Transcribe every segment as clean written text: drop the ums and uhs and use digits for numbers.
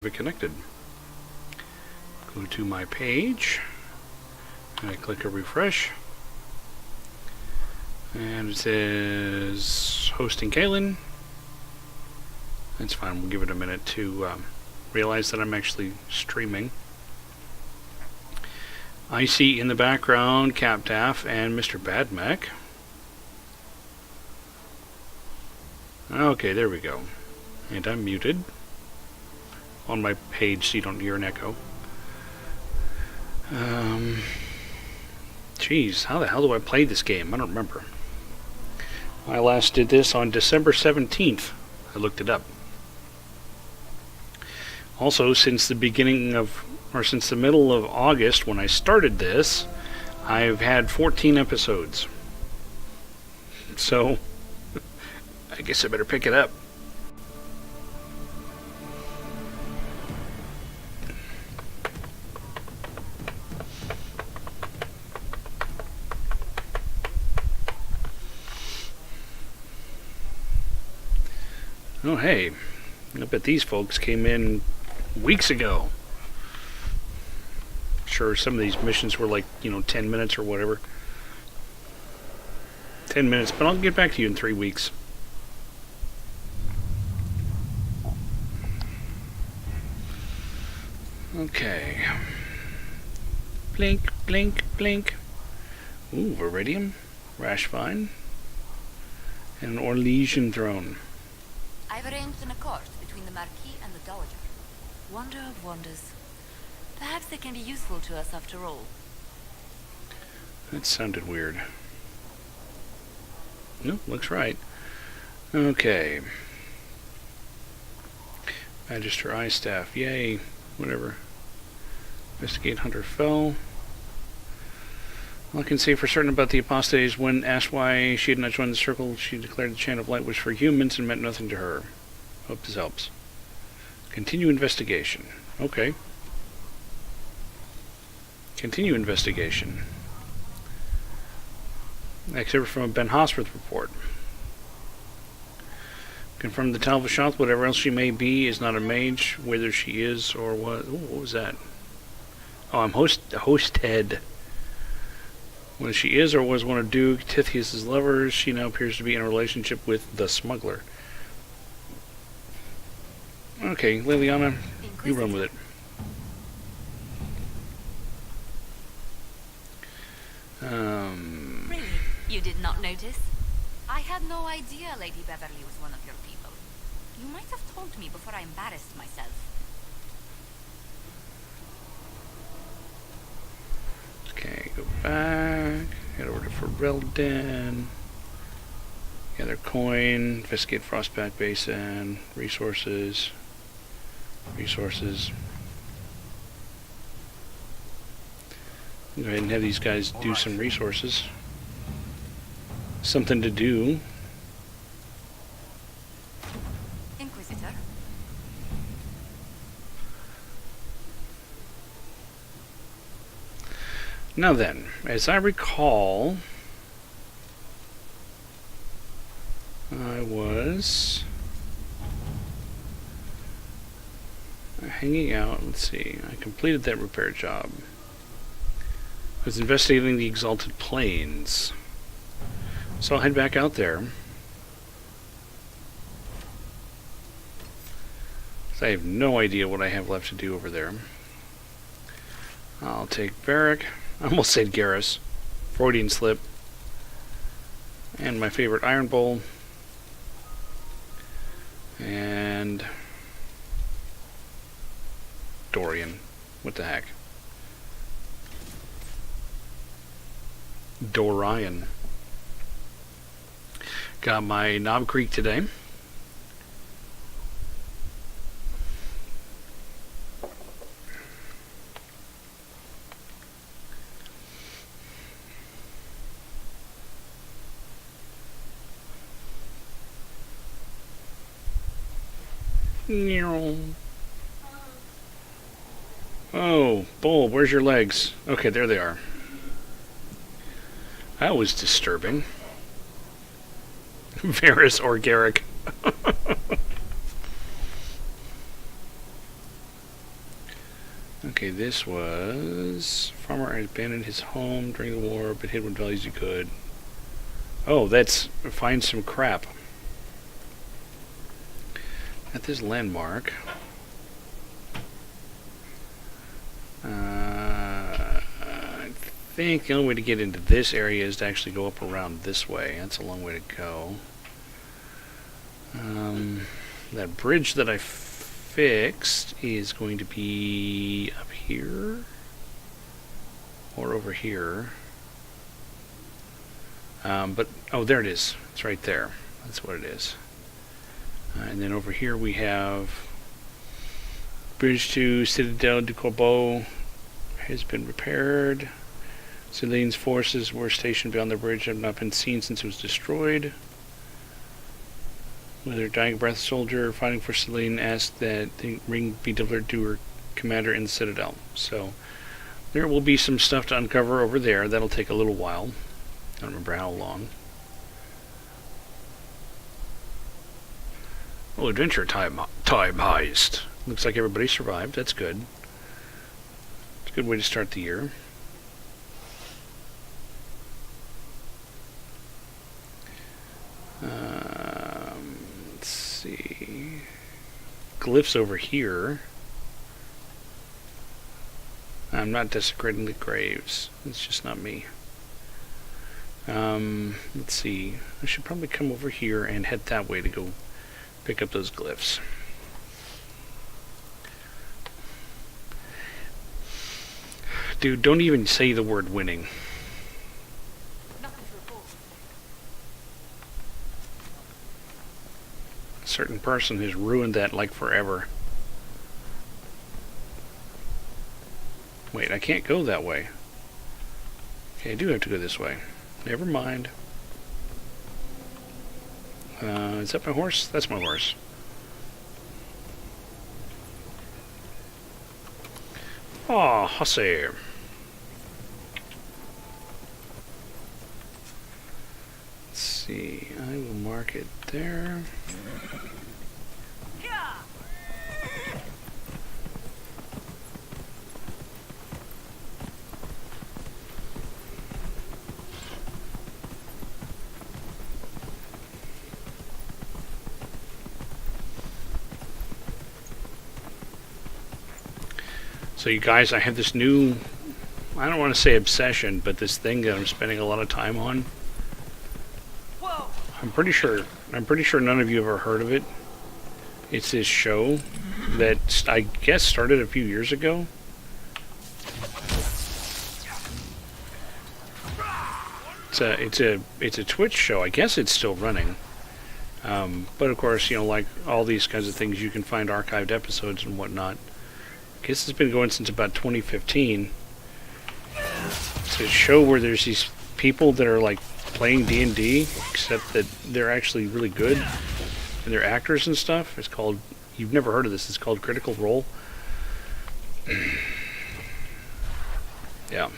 it connected. Go to my page, and I click a refresh, and it says hosting Kaylin. That's fine, we'll give it a minute to realize that I'm actually streaming. I see in the background Captaff and Mr. Badmech. Okay, there we go. And I'm muted on my page so you don't hear an echo. Geez, how the hell do I play this game? I don't remember. I last did this on December 17th. I looked it up. Also, since the middle of August when I started this, I've had 14 episodes. So, I guess I better pick it up. Oh, hey, I bet these folks came in weeks ago. Sure, some of these missions were like, 10 minutes or whatever. 10 minutes, but I'll get back to you in 3 weeks. Okay. Blink, blink, blink. Ooh, Viridium, Rashvine, and an Orlesian throne. I've arranged an accord between the Marquis and the Dowager. Wonder of wonders. Perhaps they can be useful to us after all. That sounded weird. Nope, looks right. Okay. Magister Eye Staff, yay. Whatever. Investigate Hunter fell. All I can say for certain about the apostate is when asked why she had not joined the circle, she declared the chant of light was for humans and meant nothing to her. Hope this helps. Continue investigation. Okay. Continue investigation. Excerpt from a Ben Hosworth report. Confirm the Talvashoth, whatever else she may be, is not a mage, whether she is or what. Ooh, what was that? Oh, I'm hosted. When she is or was one of Duke Tithius' lovers, she now appears to be in a relationship with the smuggler. Okay, Liliana, you run with it. Really? You did not notice? I had no idea Lady Beverly was one of your people. You might have told me before I embarrassed myself. Okay, go back. Head over to Ferelden. Gather coin. Investigate Frostback Basin. Resources. Resources. Go ahead and have these guys do some resources. Something to do. Inquisitor? Now then, as I recall, I was hanging out. Let's see. I completed that repair job. I was investigating the Exalted Plains. So I'll head back out there. So I have no idea what I have left to do over there. I'll take Varric. I almost said Garrus. Freudian slip. And my favorite Iron Bowl. And Dorian. What the heck? Dorian. Got my Knob Creek today. Oh, Bull, where's your legs? Okay, there they are. That was disturbing. Varys or Garrick. Okay, this was... Farmer abandoned his home during the war, but hid what values he could. Oh, that's... Find some crap. At this landmark... I think the only way to get into this area is to actually go up around this way. That's a long way to go. That bridge that I fixed is going to be up here or over here. But oh, there it is. It's right there. That's what it is. And then over here we have bridge to Citadel du Corbeau has been repaired. Celine's forces were stationed beyond the bridge and have not been seen since it was destroyed. With her dying breath, soldier fighting for Celine asked that the ring be delivered to her commander in the Citadel. So there will be some stuff to uncover over there. That'll take a little while. I don't remember how long. Oh, adventure time heist. Looks like everybody survived. That's good. It's a good way to start the year. Let's see. Glyphs over here. I'm not desecrating the graves. It's just not me. Let's see. I should probably come over here and head that way to go pick up those glyphs. Dude, don't even say the word winning. Nothing to report. A certain person has ruined that like forever. Wait, I can't go that way. Okay, I do have to go this way. Never mind. Is that my horse? That's my horse. Ah, hussy. Let's see. I will mark it there. So you guys, I have this new, I don't want to say obsession, but this thing that I'm spending a lot of time on. Whoa. I'm pretty sure none of you have ever heard of it. It's this show that I guess started a few years ago. It's a Twitch show. I guess it's still running. But of course, you know, like all these kinds of things, you can find archived episodes and whatnot. I guess it's been going since about 2015. It's a show where there's these people that are like playing D&D, except that they're actually really good and they're actors and stuff. It's called, you've never heard of this, it's called Critical Role. Yeah.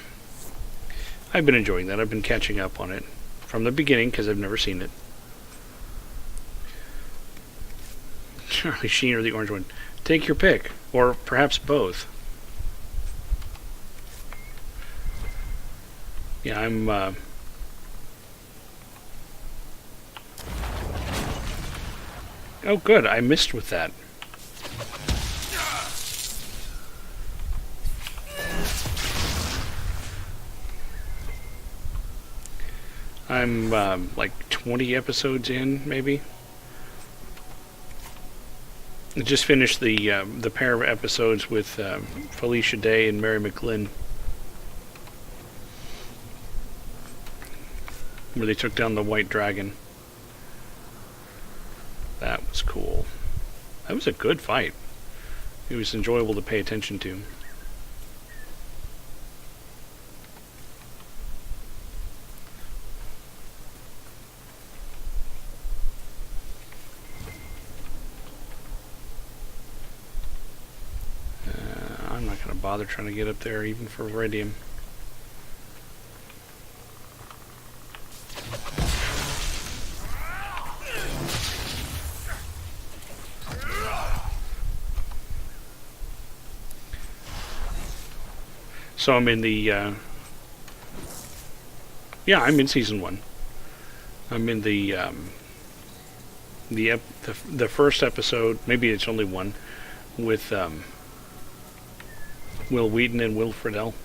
I've been enjoying that. I've been catching up on it from the beginning because I've never seen it. Charlie Sheen or the orange one. Take your pick. Or perhaps both. Yeah, I'm... Oh, good. I missed with that. I'm like 20 episodes in, maybe. I just finished the pair of episodes with Felicia Day and Mary McGlynn, where they took down the White Dragon. That was cool. That was a good fight. It was enjoyable to pay attention to. I'm not going to bother trying to get up there even for Viridium. So I'm in the yeah, I'm in season 1. I'm in the first episode. Maybe it's only one with Will Wheaton and Will Friedle.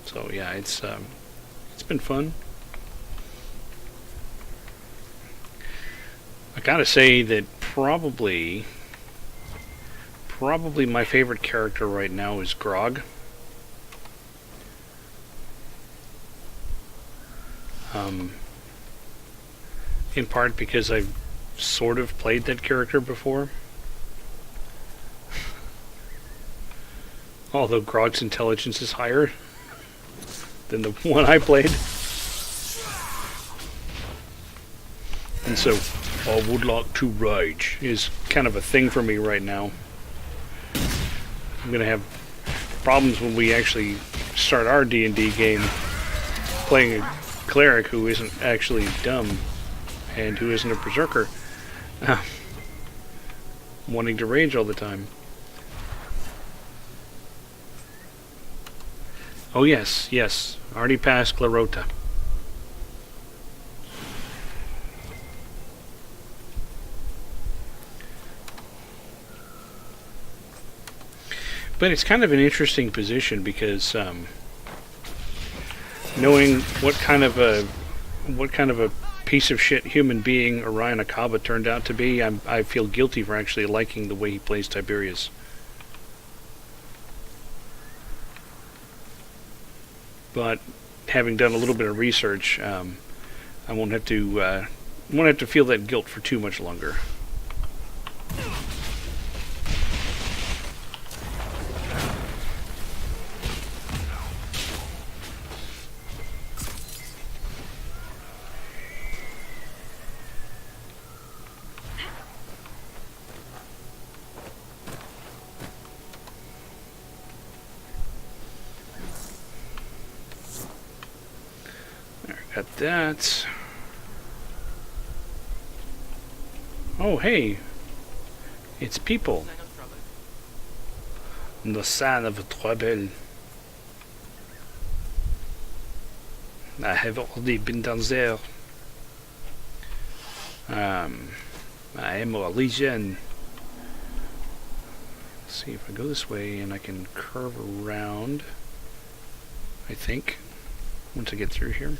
So yeah, it's been fun. I gotta say that probably my favorite character right now is Grog. In part because I've sort of played that character before. Although Grog's intelligence is higher than the one I played. And so, I would like to rage is kind of a thing for me right now. I'm going to have problems when we actually start our D&D game playing a cleric who isn't actually dumb and who isn't a berserker, wanting to rage all the time. Oh yes, yes, already passed Clarota. But it's kind of an interesting position because knowing what kind of a piece of shit human being Orion Akaba turned out to be, I feel guilty for actually liking the way he plays Tiberius. But having done a little bit of research, I won't have to feel that guilt for too much longer. Got that. Oh, hey. It's people. No sign of trouble. I have already been down there. I am a legion. Let's see if I go this way and I can curve around. I think. Once I get through here.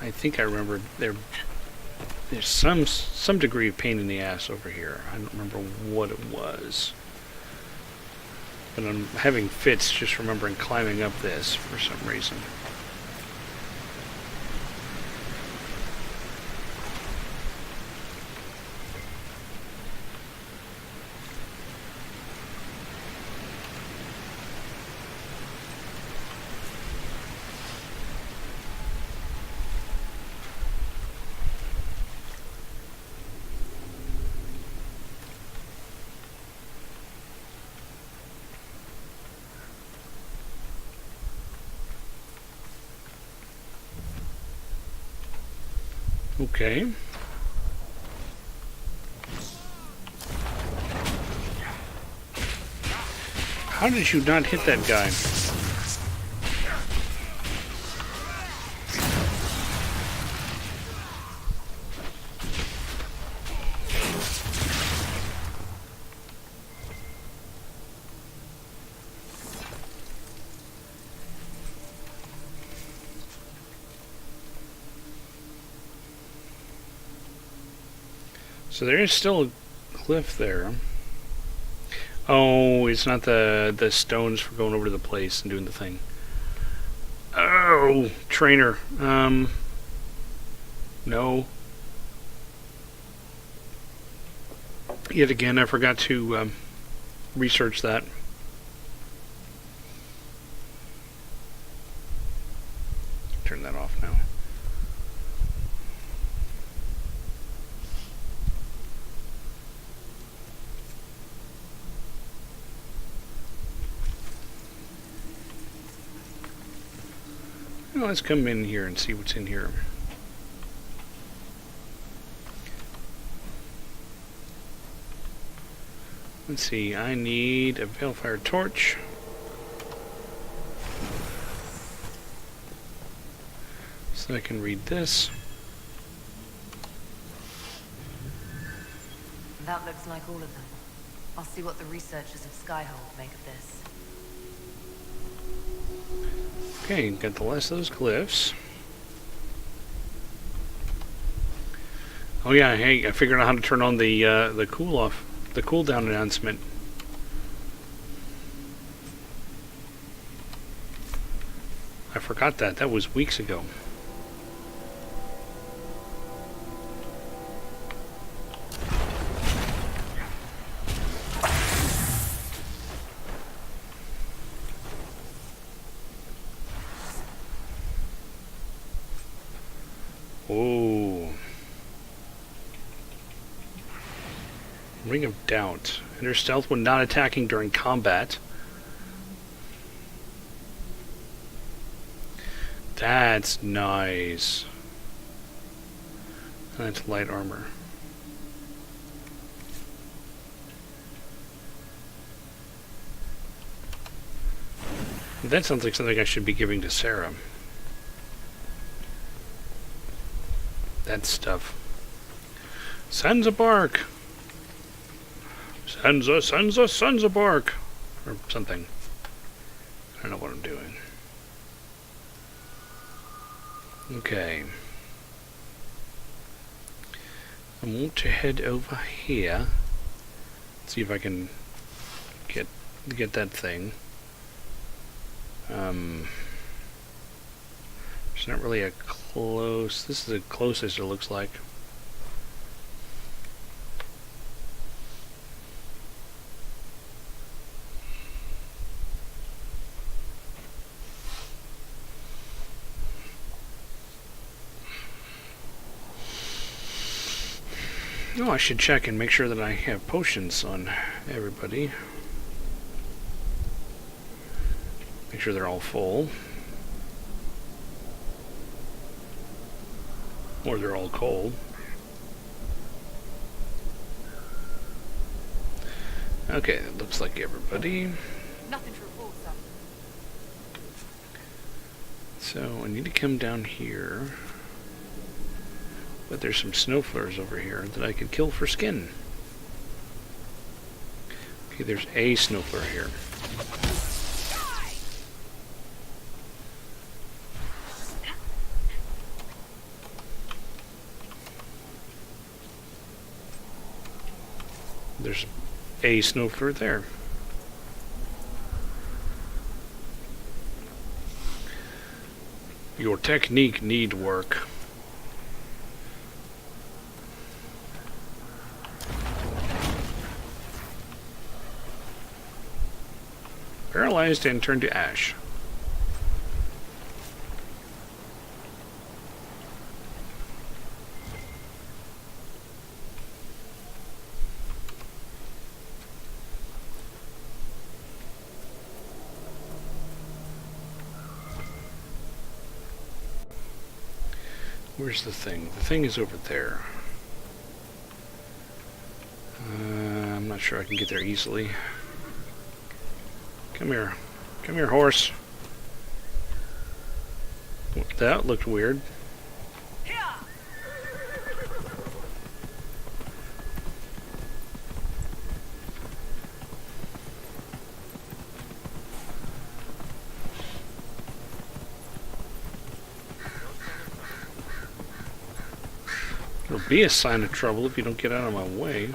I think I remember there's some degree of pain in the ass over here. I don't remember what it was. But I'm having fits just remembering climbing up this for some reason. Okay. How did you not hit that guy? So there is still a cliff there. Oh, it's not the stones for going over to the place and doing the thing. Oh, trainer. No. Yet again, I forgot to research that. Turn that off now. Well, let's come in here and see what's in here. Let's see, I need a balefire torch. So I can read this. That looks like all of them. I'll see what the researchers of Skyhold make of this. Okay, got the last of those glyphs. Oh yeah, hey, I figured out how to turn on the cooldown announcement. I forgot that. That was weeks ago. Oh. Ring of Doubt. Enter stealth when not attacking during combat. That's nice. That's light armor. That sounds like something I should be giving to Sarah. That stuff. Sons of bark. Sons of bark. Or something. I don't know what I'm doing. Okay. I want to head over here. See if I can get that thing. It's not really a close. This is the closest it looks like. Oh, I should check and make sure that I have potions on everybody. Make sure they're all full. Or they're all cold. Okay, it looks like everybody. Nothing to report, sir. So, I need to come down here. But there's some snowflowers over here that I could kill for skin. Okay, there's a snowflare here. There's a snowflare there. Your technique need work. Paralyzed and turned to ash. Where's the thing? The thing is over there. I'm not sure I can get there easily. Come here. Come here, horse. That looked weird. It'll be a sign of trouble if you don't get out of my way.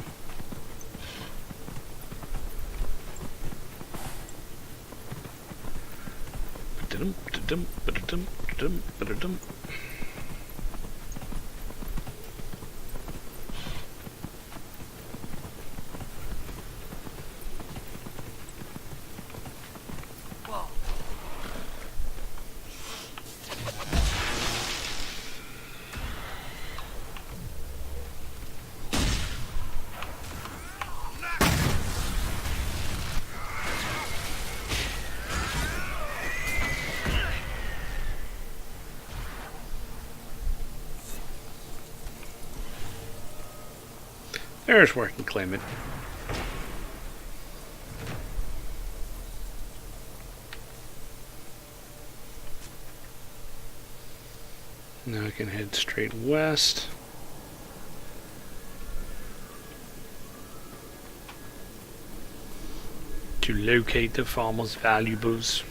There's where I can claim it. Now I can head straight west. To locate the farmer's valuables.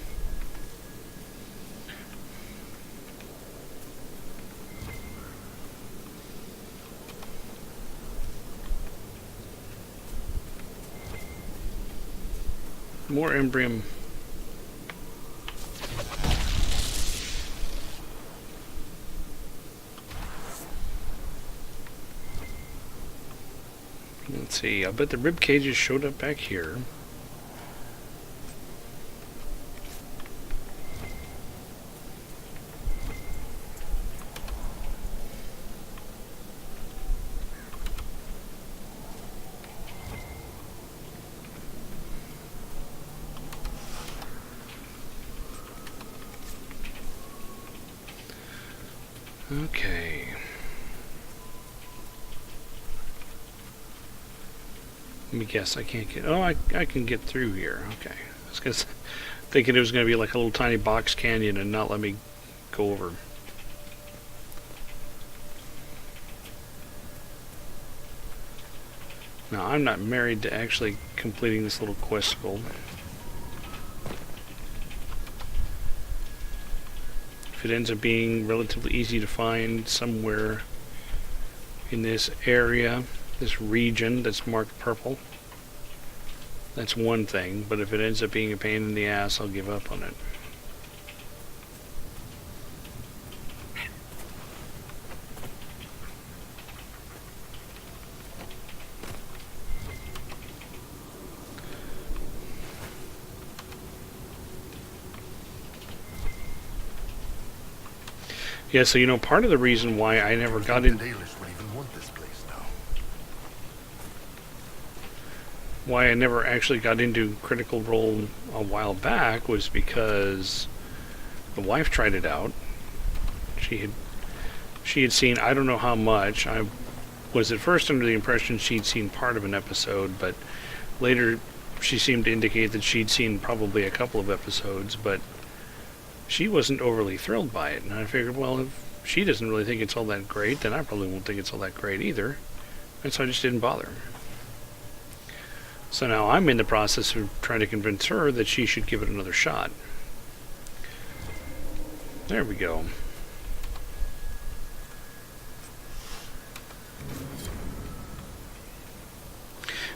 More embrium. Let's see, I bet the rib cages showed up back here. Okay. Let me guess, I can't get... Oh, I can get through here. Okay. I was thinking it was going to be like a little tiny box canyon and not let me go over. Now, I'm not married to actually completing this little questicle. If it ends up being relatively easy to find somewhere in this area, this region that's marked purple, that's one thing, but if it ends up being a pain in the ass, I'll give up on it. Yeah, so you know, part of the reason why I never got in... Why I never actually got into Critical Role a while back was because the wife tried it out. She had seen, I don't know how much. I was at first under the impression she'd seen part of an episode, but later she seemed to indicate that she'd seen probably a couple of episodes, but she wasn't overly thrilled by it. And I figured, well, if she doesn't really think it's all that great, then I probably won't think it's all that great either. And so I just didn't bother. So now I'm in the process of trying to convince her that she should give it another shot. There we go.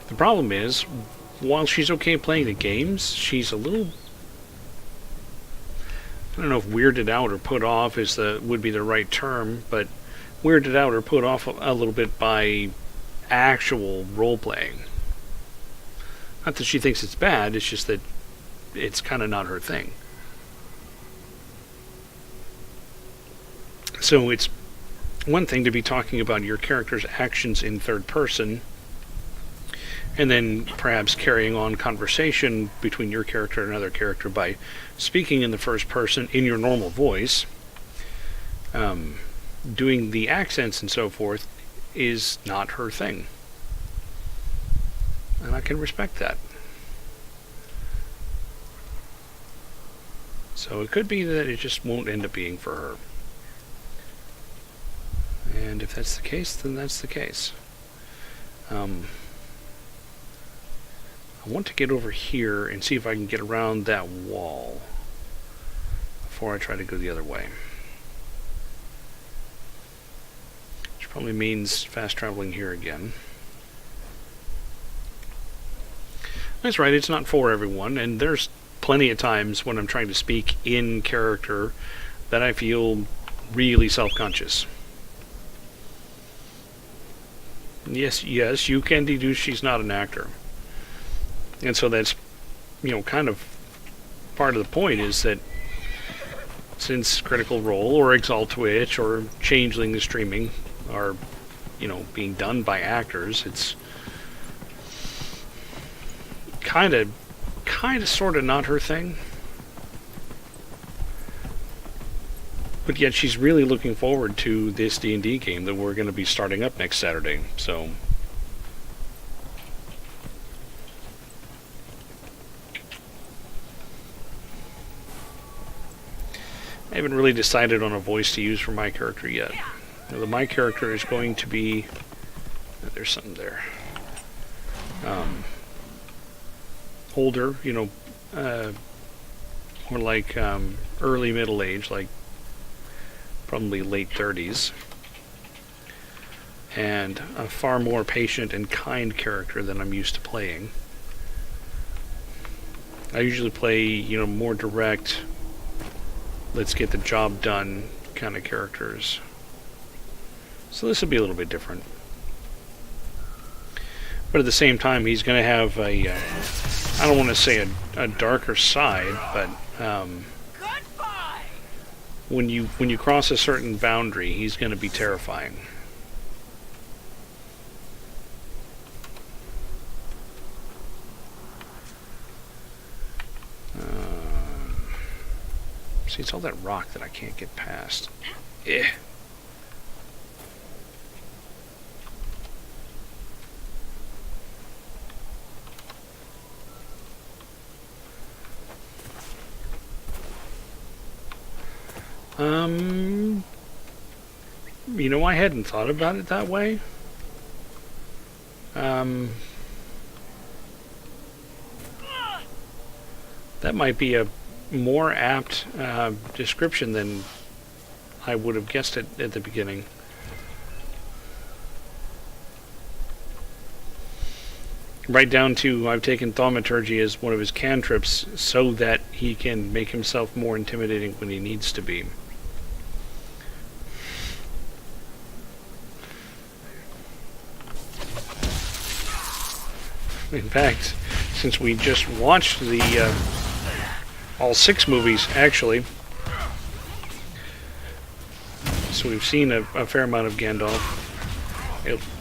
The problem is, while she's okay playing the games, she's a little... I don't know if weirded out or put off would be the right term, but weirded out or put off a little bit by actual role-playing. Not that she thinks it's bad, it's just that it's kind of not her thing. So it's one thing to be talking about your character's actions in third person, and then perhaps carrying on conversation between your character and another character by speaking in the first person in your normal voice. Doing the accents and so forth is not her thing. And I can respect that. So it could be that it just won't end up being for her. And if that's the case, then that's the case. I want to get over here and see if I can get around that wall before I try to go the other way. Which probably means fast traveling here again. That's right, it's not for everyone, and there's plenty of times when I'm trying to speak in character that I feel really self-conscious. Yes, you can deduce she's not an actor. And so that's, kind of part of the point is that since Critical Role or Exalt Twitch or Changeling the streaming are, being done by actors, it's kind of sort of not her thing. But yet she's really looking forward to this D&D game that we're going to be starting up next Saturday. So I haven't really decided on a voice to use for my character yet. My character is going to be... There's something there. Older, more like early middle age, like probably late 30s. And a far more patient and kind character than I'm used to playing. I usually play, more direct, let's get the job done kind of characters. So this will be a little bit different. But at the same time, he's going to have a, I don't want to say a darker side, but when you cross a certain boundary, he's going to be terrifying. See, it's all that rock that I can't get past. Eh. I hadn't thought about it that way. That might be a more apt description than I would have guessed it at the beginning. Right down to I've taken thaumaturgy as one of his cantrips so that he can make himself more intimidating when he needs to be. In fact, since we just watched the all 6 movies, actually, so we've seen a fair amount of Gandalf.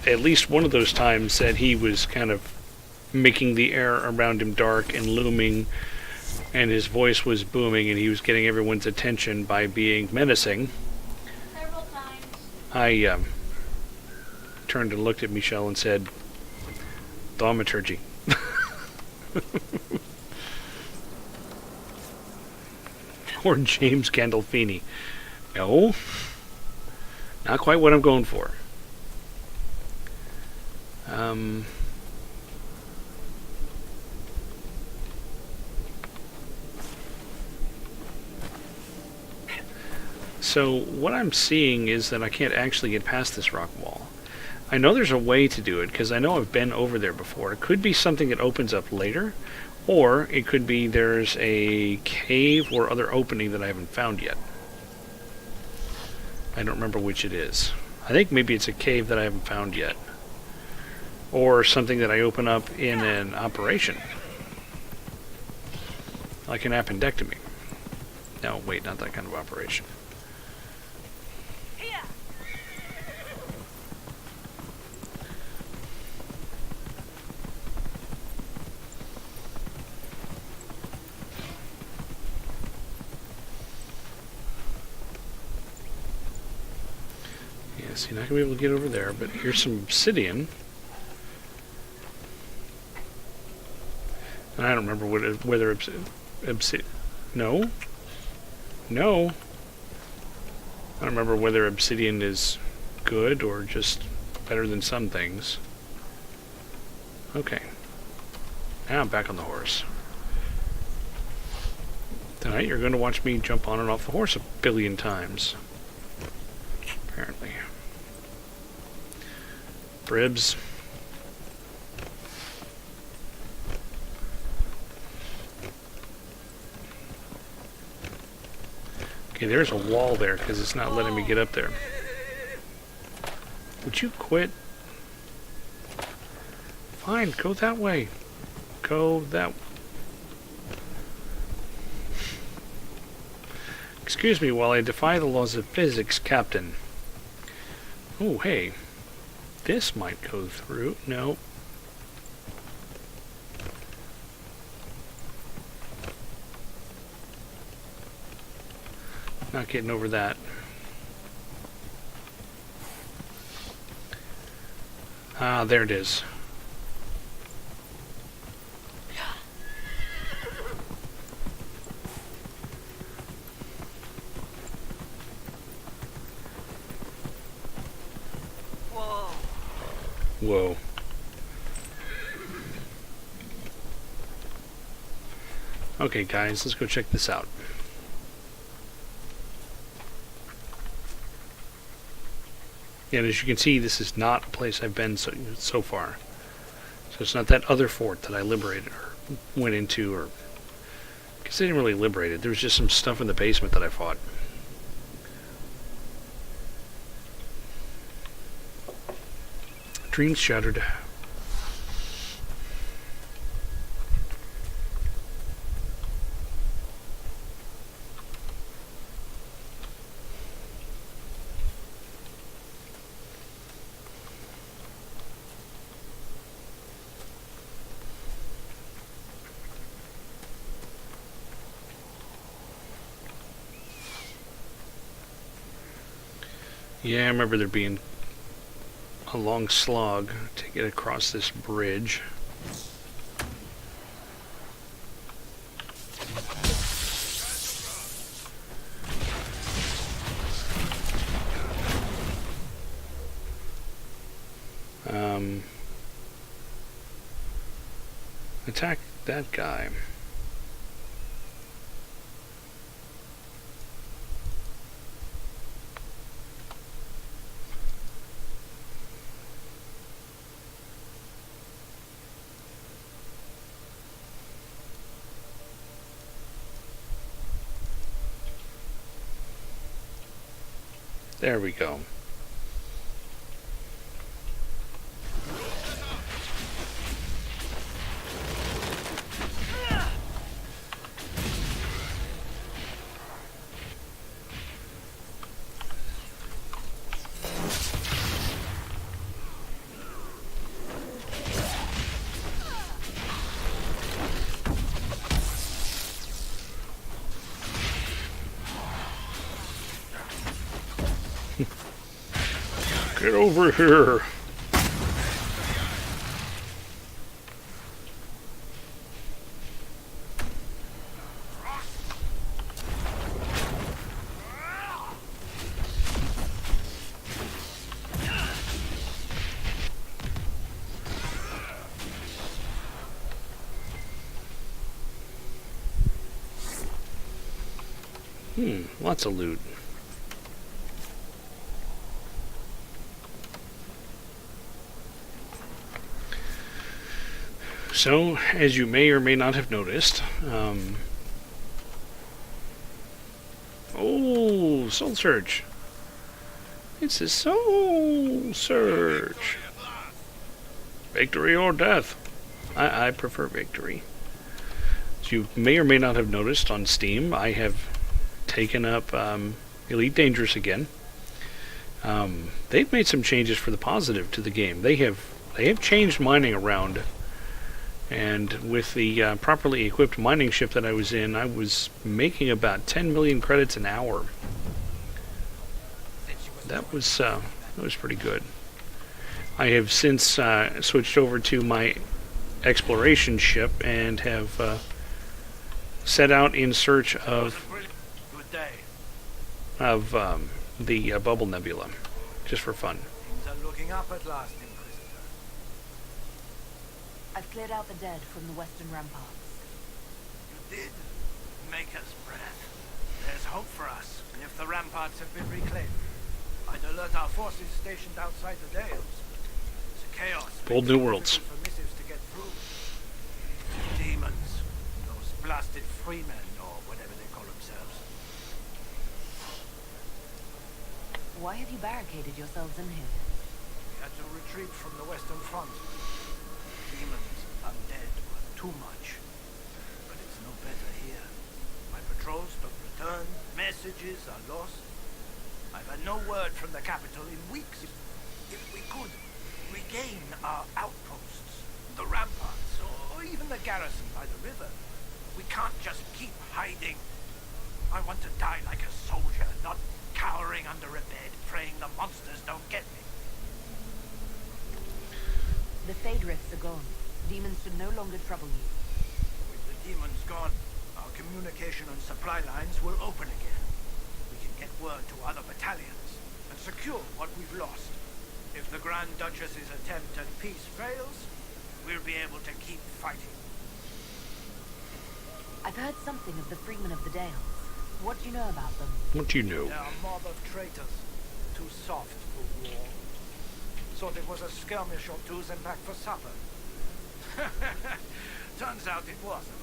At least one of those times that he was kind of making the air around him dark and looming, and his voice was booming, and he was getting everyone's attention by being menacing. Several times. I turned and looked at Michelle and said, "Thaumaturgy." Or James Gandolfini. No, not quite what I'm going for. So what I'm seeing is that I can't actually get past this rock wall. I know there's a way to do it, because I know I've been over there before. It could be something that opens up later, or it could be there's a cave or other opening that I haven't found yet. I don't remember which it is. I think maybe it's a cave that I haven't found yet. Or something that I open up in an operation. Like an appendectomy. No, wait, not that kind of operation. So you're not going to be able to get over there, but here's some obsidian. And I don't remember whether obsidian... No? No? I don't remember whether obsidian is good or just better than some things. Okay. Now I'm back on the horse. Tonight you're going to watch me jump on and off the horse a billion times. Apparently. Bribs. Okay, there's a wall there because it's not letting me get up there. Would you quit? Fine, go that way. Go that... Excuse me while I defy the laws of physics, Captain. Oh, hey. This might go through. No. Not getting over that. Ah, there it is. Whoa. Okay, guys, let's go check this out. And as you can see, this is not a place I've been so far. So it's not that other fort that I liberated or went into, or because I didn't really liberate it. There was just some stuff in the basement that I fought. Dreams shattered. Yeah, I remember there being a long slog to get across this bridge. Attack that guy. There we go. Get over here. Lots of loot. So, as you may or may not have noticed, oh, Soul Surge. It's a Soul Surge. Victory or death. I prefer victory. As you may or may not have noticed on Steam, I have taken up Elite Dangerous again. They've made some changes for the positive to the game. They have changed mining around. And with the properly equipped mining ship that I was in, I was making about 10 million credits an hour. That was pretty good. I have since switched over to my exploration ship and have set out in search of the Bubble Nebula, just for fun. Things are looking up at last, Inquisitor. I've cleared out the dead from the western ramparts. You did make us breath. There's hope for us if the ramparts have been reclaimed. I'd alert our forces stationed outside the Dales. It's a chaos. Bold New Worlds. For missives to get through. Demons, those blasted freemen, or whatever they call themselves. Why have you barricaded yourselves in here? We had to retreat from the Western Front. Demons, undead, were too much. But it's no better here. My patrols don't return, messages are lost. I've had no word from the capital in weeks. If we could regain our outposts, the ramparts, or even the garrison by the river, we can't just keep hiding. I want to die like a soldier, not cowering under a bed, praying the monsters don't get me. The Fade Rifts are gone. Demons should no longer trouble you. With the demons gone, our communication and supply lines will open again. We can get word to other battalions and secure what we've lost. If the Grand Duchess's attempt at peace fails, we'll be able to keep fighting. I've heard something of the Freemen of the Dales. What do you know about them? What do you know? They're a mob of traitors, too soft for war. Thought it was a skirmish or two, then back for supper. Turns out it wasn't.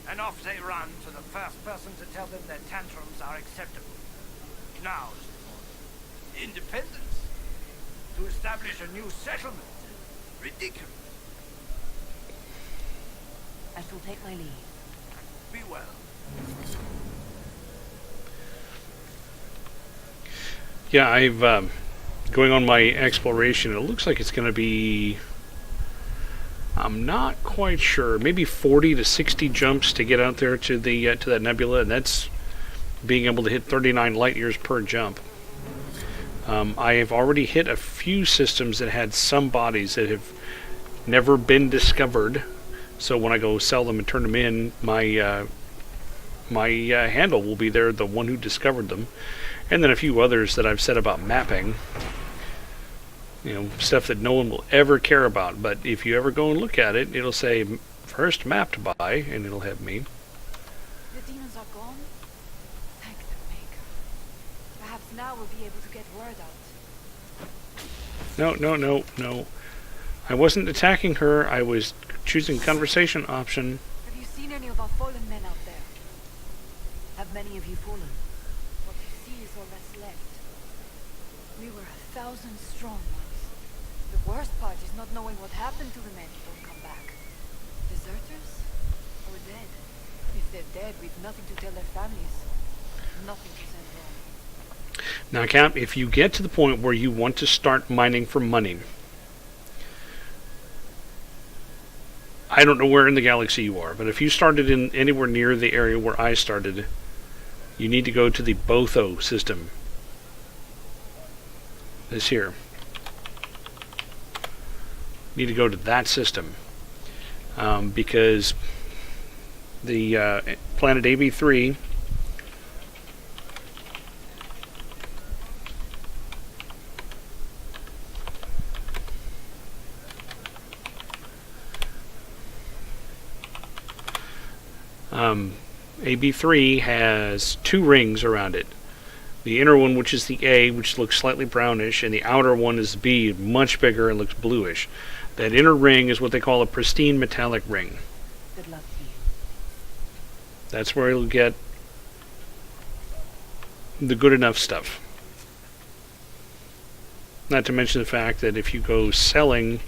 And off they run to the first person to tell them their tantrums are acceptable. Now's for independence. To establish a new settlement. Ridiculous. I shall take my leave. Be well. Yeah, I've going on my exploration. It looks like it's going to be, I'm not quite sure, maybe 40 to 60 jumps to get out there to the to that nebula, and that's being able to hit 39 light years per jump. I have already hit a few systems that had some bodies that have never been discovered. So when I go sell them and turn them in, my handle will be there, the one who discovered them. And then a few others that I've said about mapping. You know, stuff that no one will ever care about. But if you ever go and look at it, it'll say, first mapped by, and it'll have me. The demons are gone? Thank the Maker. Perhaps now we'll be able to get word out. No. I wasn't attacking her. I was choosing conversation option. Have you seen any of our fallen men out there? Have many of you fallen? What you see is all that's left. We were 1,000 strong once. The worst part is not knowing what happened to the men who don't come back. Deserters? Or dead? If they're dead, we've nothing to tell their families. Nothing to send home. Now, Cap, if you get to the point where you want to start mining for money, I don't know where in the galaxy you are, but if you started in anywhere near the area where I started, you need to go to the Botho system. This here. You need to go to that system. Because the planet AB3 AB3 has two rings around it. The inner one, which is the A, which looks slightly brownish, and the outer one is B, much bigger and looks bluish. That inner ring is what they call a pristine metallic ring. Good luck to you. That's where you'll get the good enough stuff. Not to mention the fact that if you go selling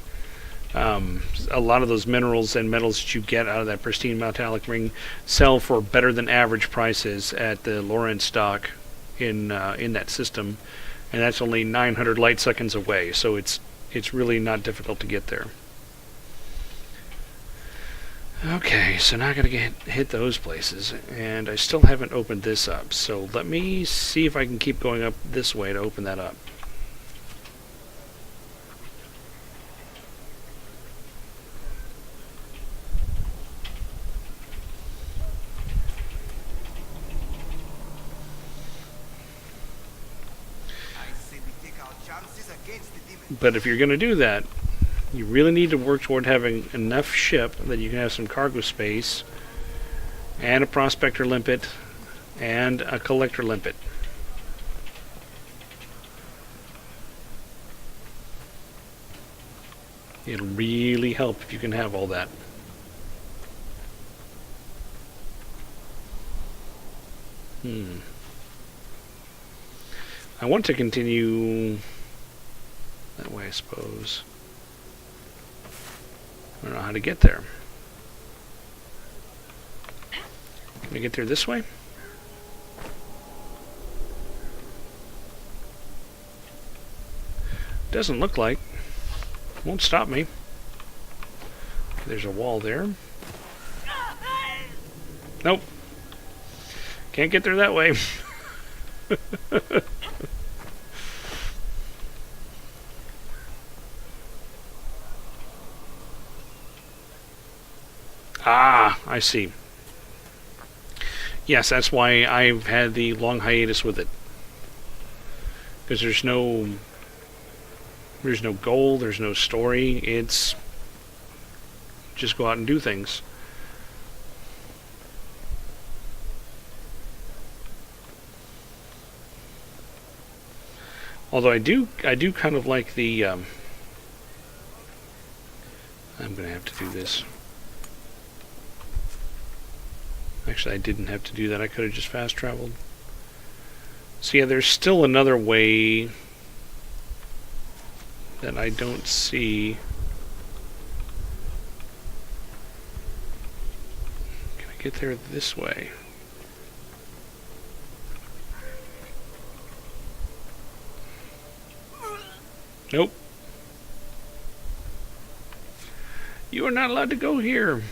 a lot of those minerals and metals that you get out of that pristine metallic ring sell for better than average prices at the Lorentz stock in that system, and that's only 900 light seconds away, so it's really not difficult to get there. Okay, so now I gotta hit those places, and I still haven't opened this up, so let me see if I can keep going up this way to open that up. But if you're going to do that, you really need to work toward having enough ship that you can have some cargo space, and a prospector limpet, and a collector limpet. It'll really help if you can have all that. I want to continue that way, I suppose. I don't know how to get there. Can I get there this way? Doesn't look like. Won't stop me. There's a wall there. Nope. Can't get there that way. Ah, I see. Yes, that's why I've had the long hiatus with it. Because there's no There's no goal, there's no story. It's just go out and do things. Although I do kind of like the. I'm gonna have to do this. Actually, I didn't have to do that. I could have just fast traveled. So yeah, there's still another way that I don't see. Can I get there this way? Nope. You are not allowed to go here.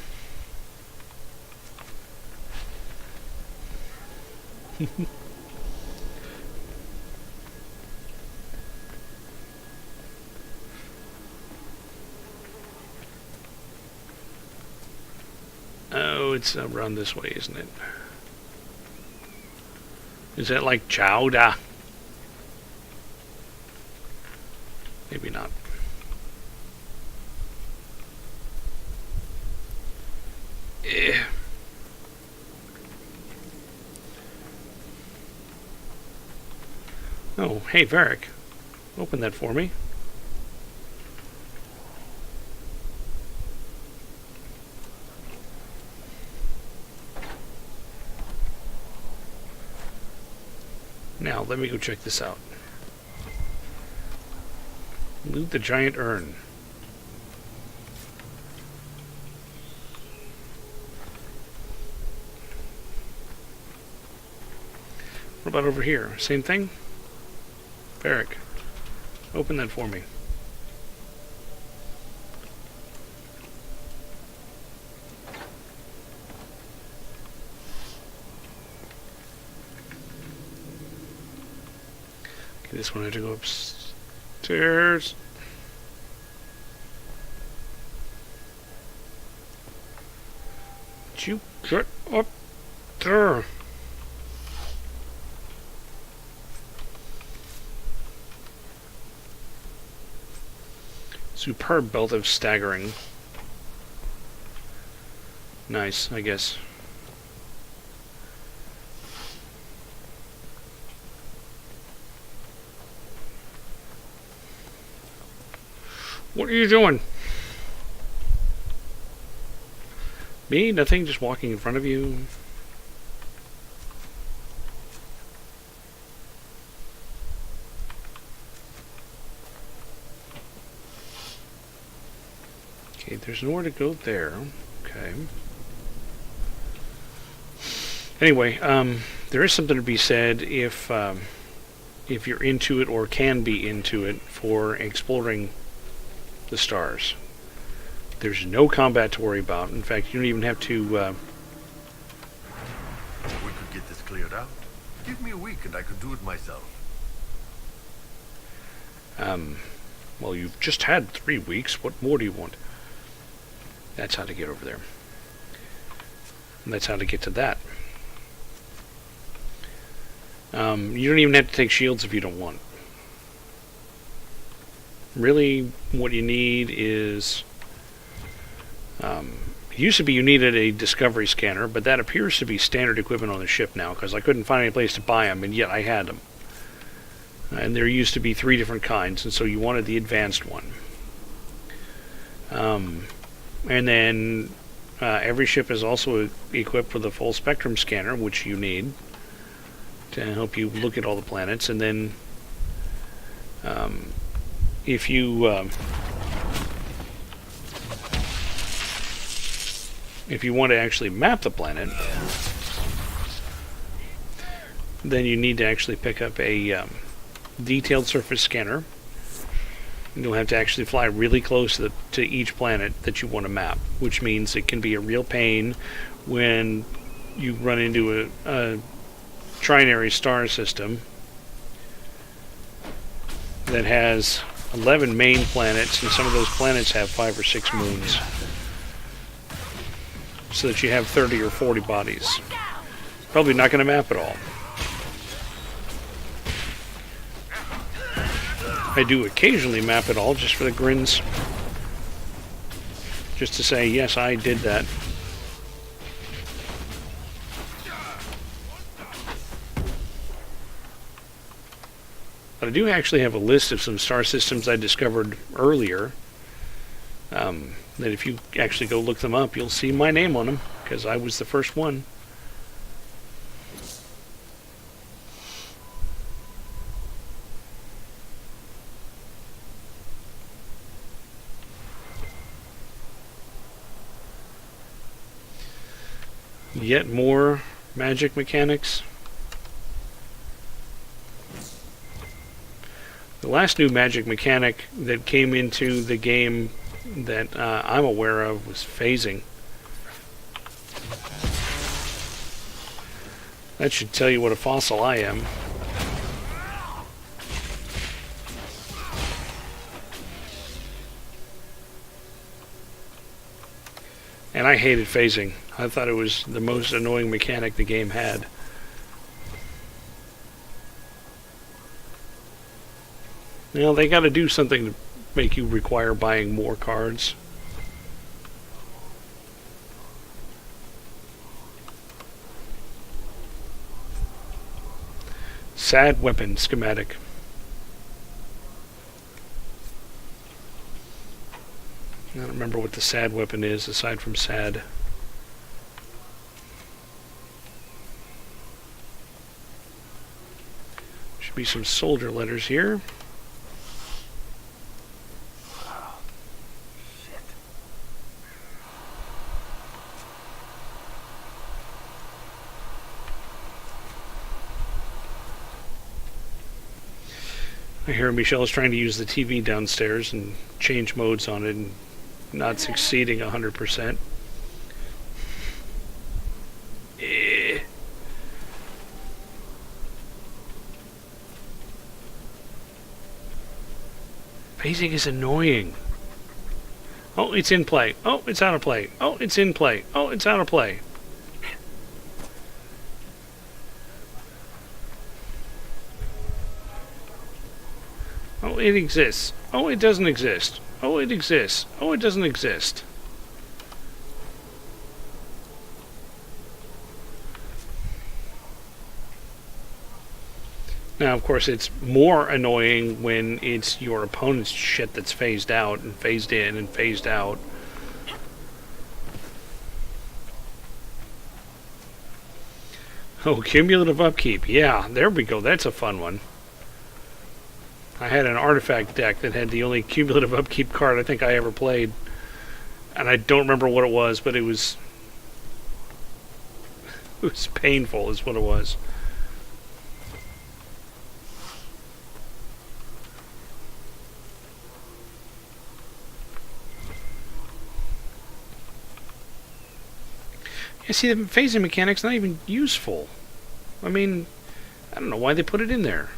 Oh, it's around this way, isn't it? Is that like Chowda? Maybe not. Eh. Oh, hey, Varric. Open that for me. Now, let me go check this out. Loot the giant urn. What about over here? Same thing? Varric, open that for me. Okay, this one I have to go upstairs. You get up there. Superb belt of staggering. Nice, I guess. What are you doing? Me? Nothing? Just walking in front of you? Okay, there's nowhere to go there. Okay. Anyway, there is something to be said if you're into it or can be into it for exploring the stars. There's no combat to worry about. In fact, you don't even have to. We could get this cleared out. Give me a week and I could do it myself. Well, you've just had 3 weeks. What more do you want? That's how to get over there. And that's how to get to that. You don't even have to take shields if you don't want. Really, what you need is... it used to be you needed a discovery scanner, but that appears to be standard equipment on the ship now, because I couldn't find any place to buy them, and yet I had them. And there used to be 3 different kinds, and so you wanted the advanced one. And then every ship is also equipped with a full spectrum scanner, which you need to help you look at all the planets. And then if you want to actually map the planet, then you need to actually pick up a detailed surface scanner. You'll have to actually fly really close to each planet that you want to map, which means it can be a real pain when you run into a trinary star system that has 11 main planets, and some of those planets have 5 or 6 moons, so that you have 30 or 40 bodies. Probably not going to map it all. I do occasionally map it all just for the grins. Just to say, yes, I did that. But I do actually have a list of some star systems I discovered earlier. That if you actually go look them up, you'll see my name on them, because I was the first one. Yet more magic mechanics. The last new magic mechanic that came into the game that I'm aware of was phasing. That should tell you what a fossil I am. And I hated phasing. I thought it was the most annoying mechanic the game had. Well, they got to do something to make you require buying more cards. Sad weapon schematic. I don't remember what the sad weapon is aside from sad. Should be some soldier letters here. I hear Michelle is trying to use the TV downstairs and change modes on it and not succeeding 100%. Phasing is annoying. Oh, it's in play. Oh, it's out of play. Oh, it's in play. Oh, it's out of play. Oh, it exists. Oh, it doesn't exist. Oh, it exists. Oh, it doesn't exist. Now, of course, it's more annoying when it's your opponent's shit that's phased out and phased in and phased out. Oh, cumulative upkeep. Yeah, there we go. That's a fun one. I had an artifact deck that had the only cumulative upkeep card I think I ever played. And I don't remember what it was, but it was painful is what it was. Yeah, see, the phasing mechanic's not even useful. I mean, I don't know why they put it in there.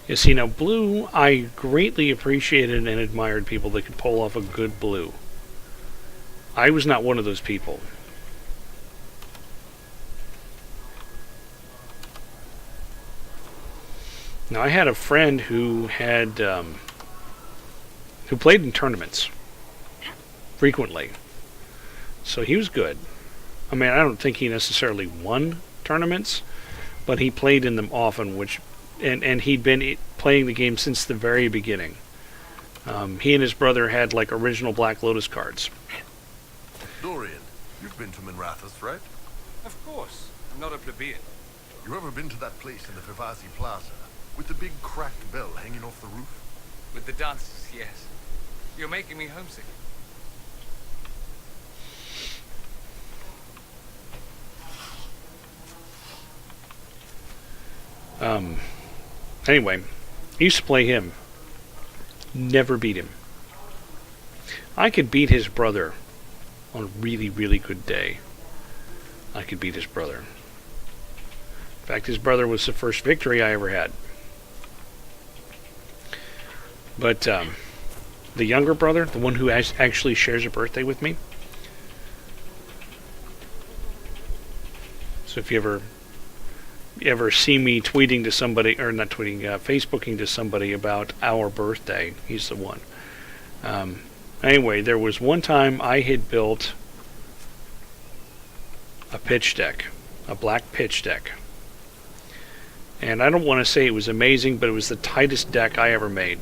You see, now blue, I greatly appreciated and admired people that could pull off a good blue. I was not one of those people. Now, I had a friend who had who played in tournaments frequently, so he was good. I mean, I don't think he necessarily won tournaments, but he played in them often, which and he'd been playing the game since the very beginning. He and his brother had like original Black Lotus cards. Dorian, you've been to Minrathous, right? Of course. I'm not a plebeian. You ever been to that place in the Vivasi Plaza with the big cracked bell hanging off the roof? With the dances, yes. You're making me homesick. Anyway, I used to play him. Never beat him. I could beat his brother on a really, really good day. I could beat his brother. In fact, his brother was the first victory I ever had. But the younger brother, the one who actually shares a birthday with me, So if you ever see me tweeting to somebody, or not tweeting, Facebooking to somebody about our birthday, he's the one. Anyway, there was one time I had built a pitch deck, a black pitch deck. And I don't want to say it was amazing, but it was the tightest deck I ever made.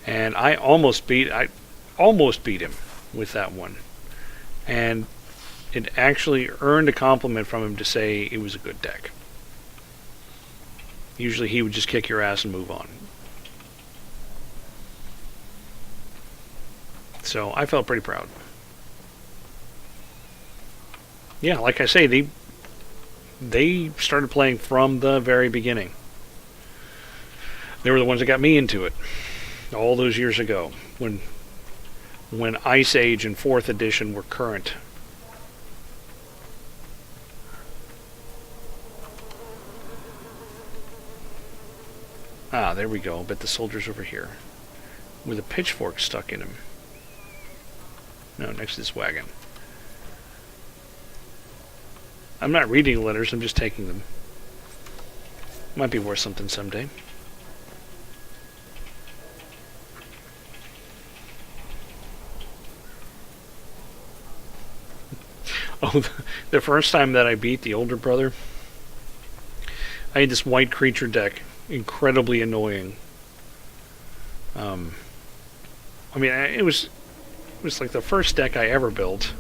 And I almost beat him with that one. And it actually earned a compliment from him to say it was a good deck. Usually he would just kick your ass and move on. So I felt pretty proud. Yeah, like I say, they started playing from the very beginning. They were the ones that got me into it all those years ago when Ice Age and 4th edition were current. Ah, there we go. Bet the soldier's over here with a pitchfork stuck in him. No, next to this wagon. I'm not reading letters, I'm just taking them. Might be worth something someday. Oh, the first time that I beat the older brother, I had this white creature deck. Incredibly annoying. I mean, it was like the first deck I ever built.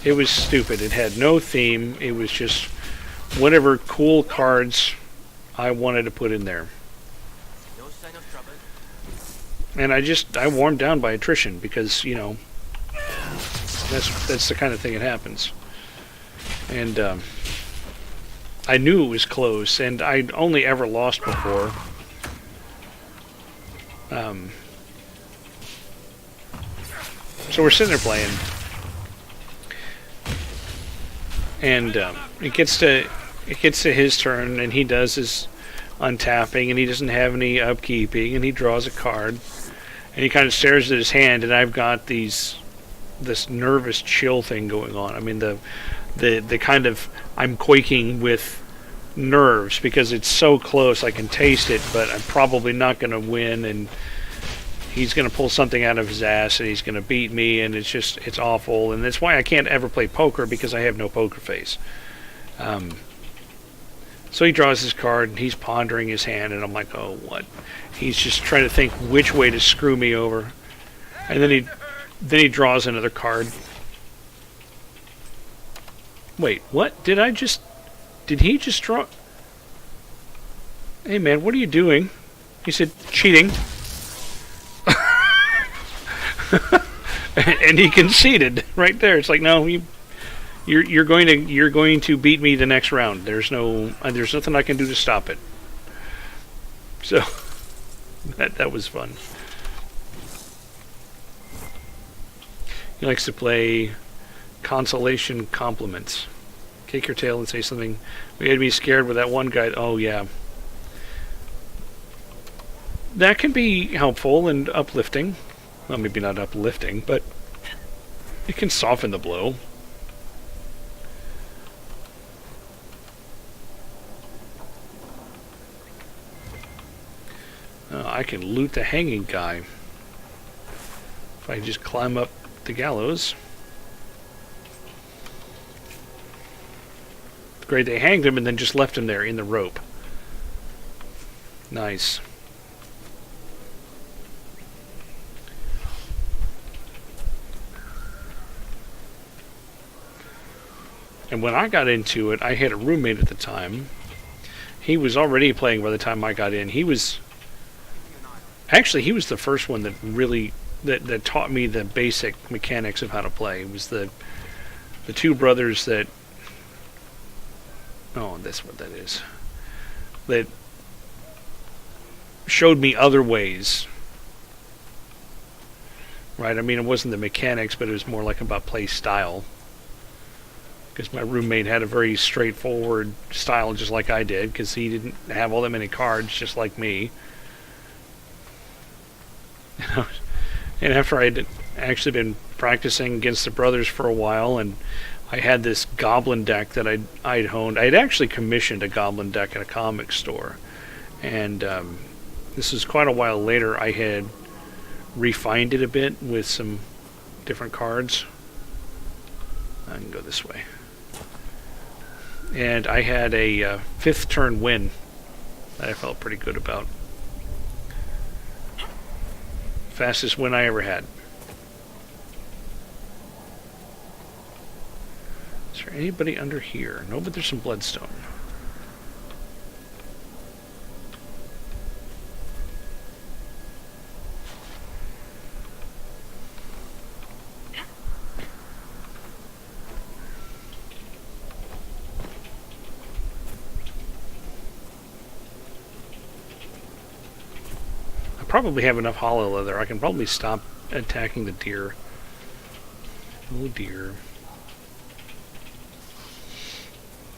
It was stupid. It had no theme. It was just whatever cool cards I wanted to put in there. No sign of trouble. And I wore him down by attrition because, you know, that's the kind of thing that happens. And I knew it was close, and I'd only ever lost before. So we're sitting there playing, and it gets to his turn, and he does his untapping, and he doesn't have any upkeeping, and he draws a card, and he kind of stares at his hand, and I've got this nervous chill thing going on. I mean, the kind of, I'm quaking with nerves because it's so close. I can taste it, but I'm probably not going to win, and he's going to pull something out of his ass, and he's going to beat me, and it's awful. And that's why I can't ever play poker, because I have no poker face. So he draws his card, and he's pondering his hand, and I'm like, oh, what? He's just trying to think which way to screw me over. And then he draws another card. Wait, what? Did he just draw? Hey man, what are you doing? He said, cheating. And he conceded right there. It's like, no, you're going to beat me the next round. There's nothing I can do to stop it. So that was fun. He likes to play consolation compliments. Kick your tail and say something. We had me scared with that one guy. Oh yeah. That can be helpful and uplifting. Well, maybe not uplifting, but it can soften the blow. I can loot the hanging guy if I just climb up the gallows. Great, they hanged him and then just left him there in the rope. Nice. And when I got into it, I had a roommate at the time. He was already playing by the time I got in. He was the first one that really that taught me the basic mechanics of how to play. It was the two brothers that, oh, that's what that is, that showed me other ways. Right? I mean, it wasn't the mechanics, but it was more like about play style. Because my roommate had a very straightforward style, just like I did, because he didn't have all that many cards, just like me. And after I'd actually been practicing against the brothers for a while, and I had this goblin deck that I'd honed. I'd actually commissioned a goblin deck at a comic store, and this was quite a while later. I had refined it a bit with some different cards. I can go this way. And I had a 5th turn win that I felt pretty good about. Fastest win I ever had. Is there anybody under here? No, but there's some bloodstone. Probably have enough hollow leather. I can probably stop attacking the deer. Oh dear.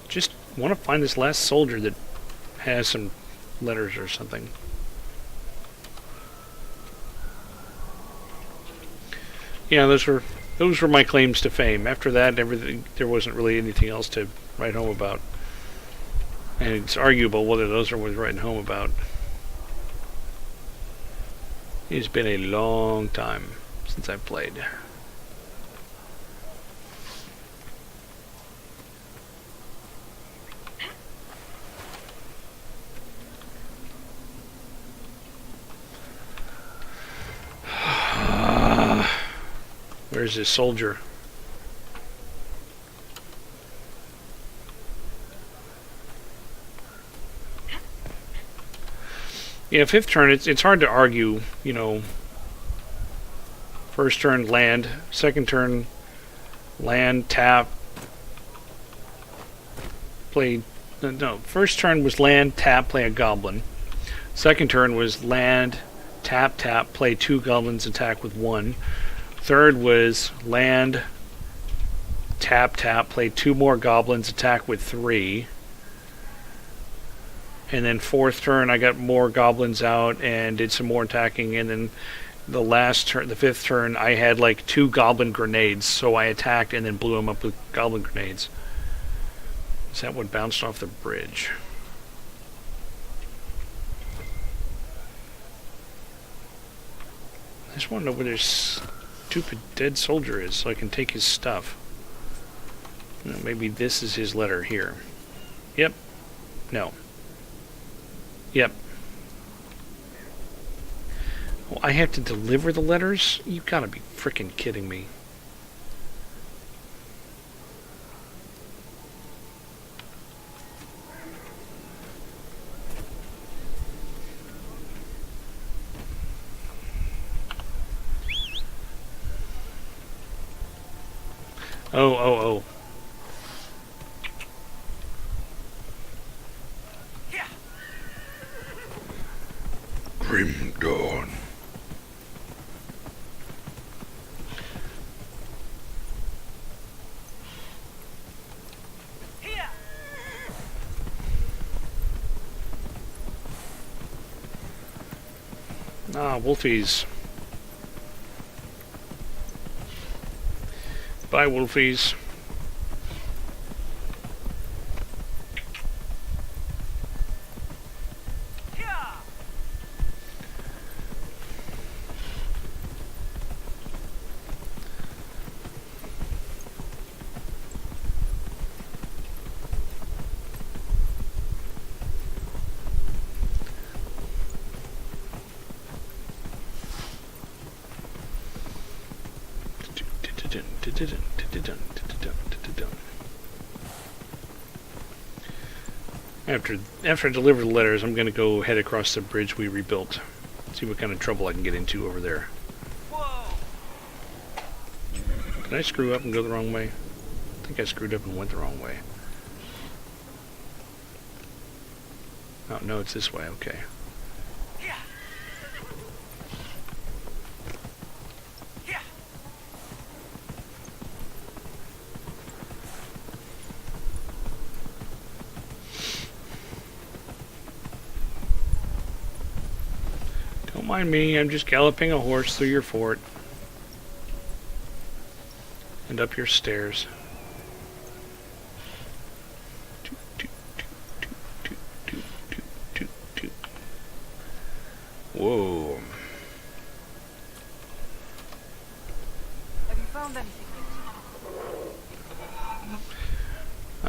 Just want to find this last soldier that has some letters or something. Yeah, those were my claims to fame. After that, everything, there wasn't really anything else to write home about. And it's arguable whether those are worth writing home about. It's been a long time since I've played. Where's this soldier? Yeah, 5th turn, it's hard to argue, you know. 1st turn, land. 2nd turn, land, tap. Play... No, 1st turn was land, tap, play a goblin. 2nd turn was land, tap, tap, play 2 goblins, attack with 1. 3rd was land, tap, tap, play 2 more goblins, attack with 3. And then 4th turn, I got more goblins out and did some more attacking. And then the last turn, the 5th turn, I had like 2 goblin grenades. So I attacked and then blew them up with goblin grenades. Is that what bounced off the bridge? I just want to know where this stupid dead soldier is so I can take his stuff. You know, maybe this is his letter here. Yep. No. Yep. Well, I have to deliver the letters? You've got to be frickin' kidding me. Oh. Grim Dawn. Ah, Wolfies. Bye, Wolfies. After I deliver the letters, I'm going to go head across the bridge we rebuilt. See what kind of trouble I can get into over there. Did I screw up and go the wrong way? I think I screwed up and went the wrong way. Oh, no, it's this way. Okay. Don't mind me, I'm just galloping a horse through your fort. And up your stairs.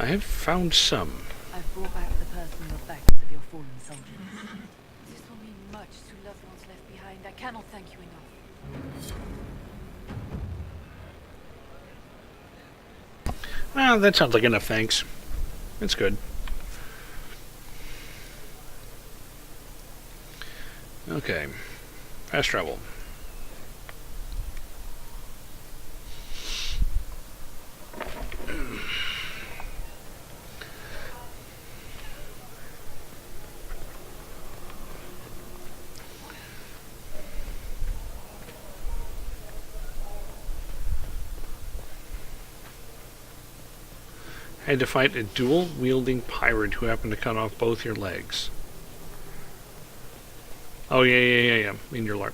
I have found some. I've brought back the personal effects of your fallen soldiers. This will mean much to loved ones left behind. I cannot thank you enough. Well, that sounds like enough thanks. That's good. Okay. Fast travel. Had to fight a dual-wielding pirate who happened to cut off both your legs. Oh, yeah. In your LARP.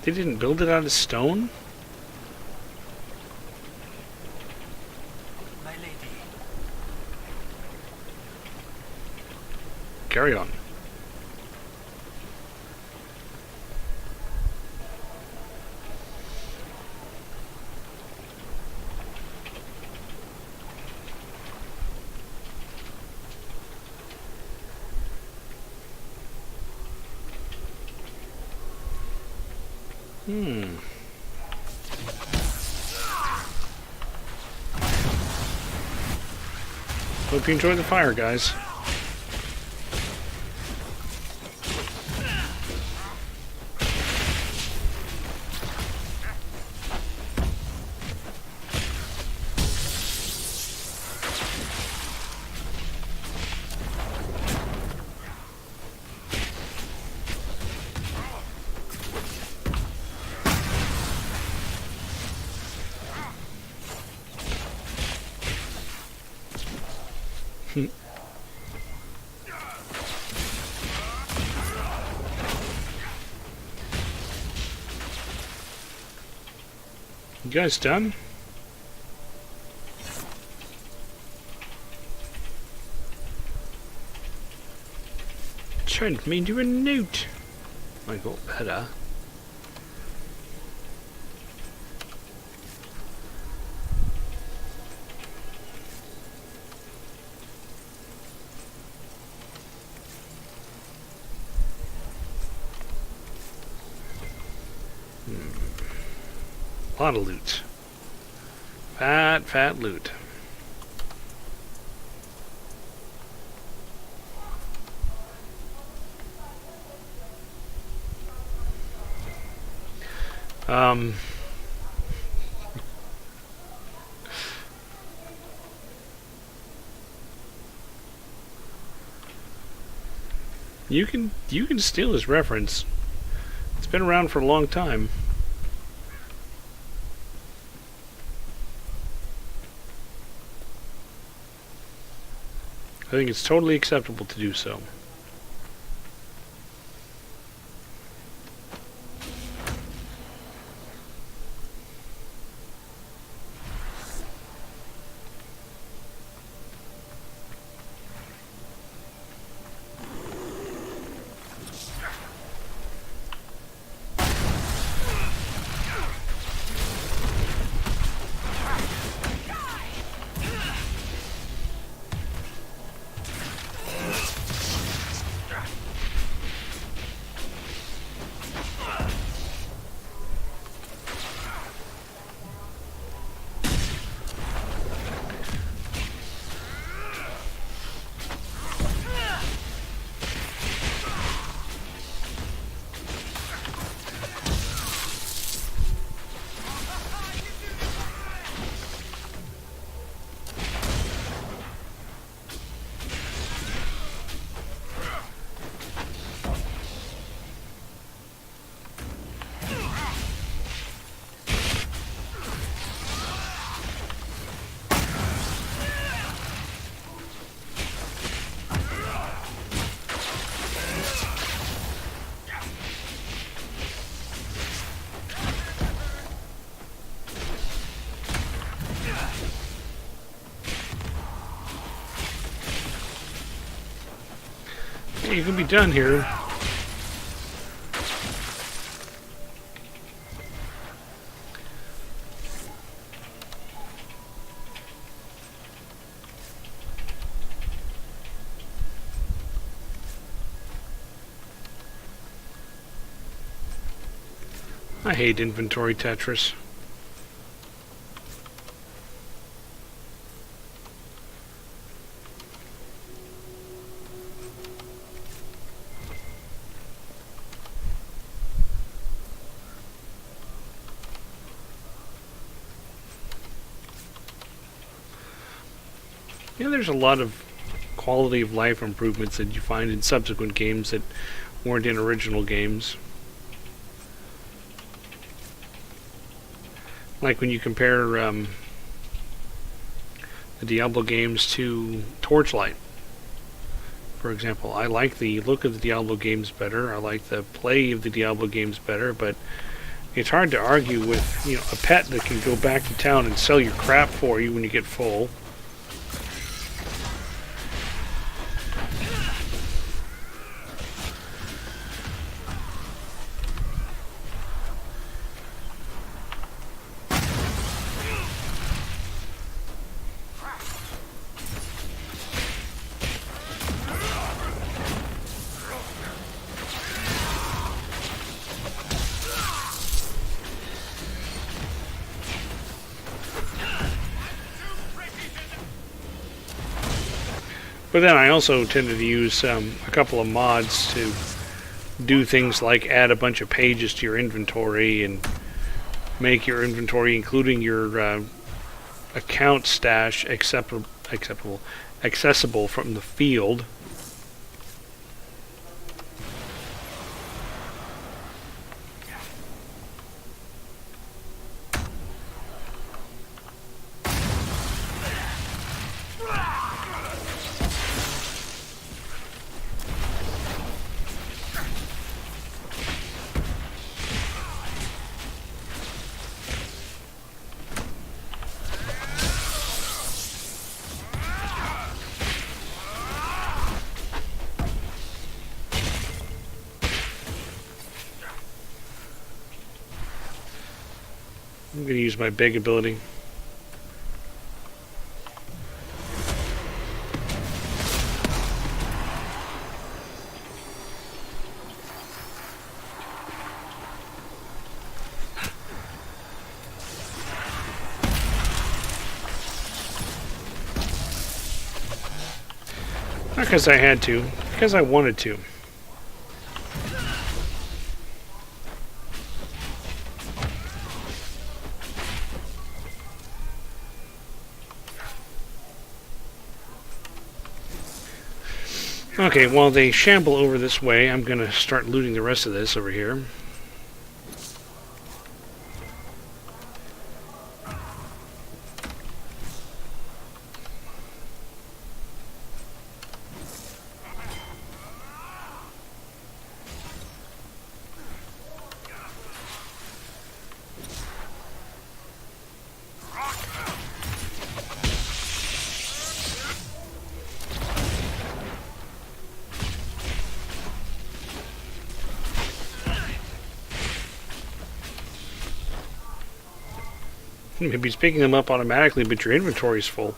They didn't build it out of stone? My lady. Carry on. Hope you enjoy the fire, guys. You guys done? Send me to a note. I got better. A lot of loot. Fat loot. You can steal this reference. It's been around for a long time. I think it's totally acceptable to do so. Hey, you can be done here. I hate inventory Tetris. Yeah, there's a lot of quality of life improvements that you find in subsequent games that weren't in original games. Like when you compare the Diablo games to Torchlight, for example. I like the look of the Diablo games better. I like the play of the Diablo games better, but it's hard to argue with, you know, a pet that can go back to town and sell your crap for you when you get full. But then I also tended to use a couple of mods to do things like add a bunch of pages to your inventory and make your inventory, including your account stash, accessible from the field. I'm going to use my big ability. Not because I had to, because I wanted to. Okay, while they shamble over this way, I'm going to start looting the rest of this over here. Maybe it's picking them up automatically, but your inventory's full.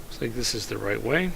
Looks like this is the right way.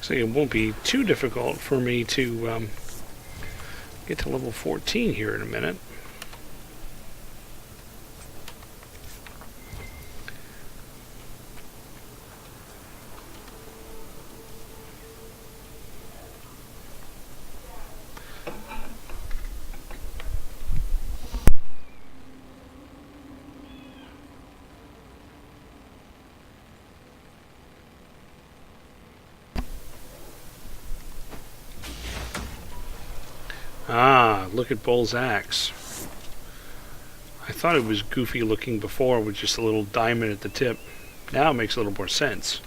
So it won't be too difficult for me to get to level 14 here in a minute. Ah, look at Bull's axe. I thought it was goofy looking before with just a little diamond at the tip. Now it makes a little more sense.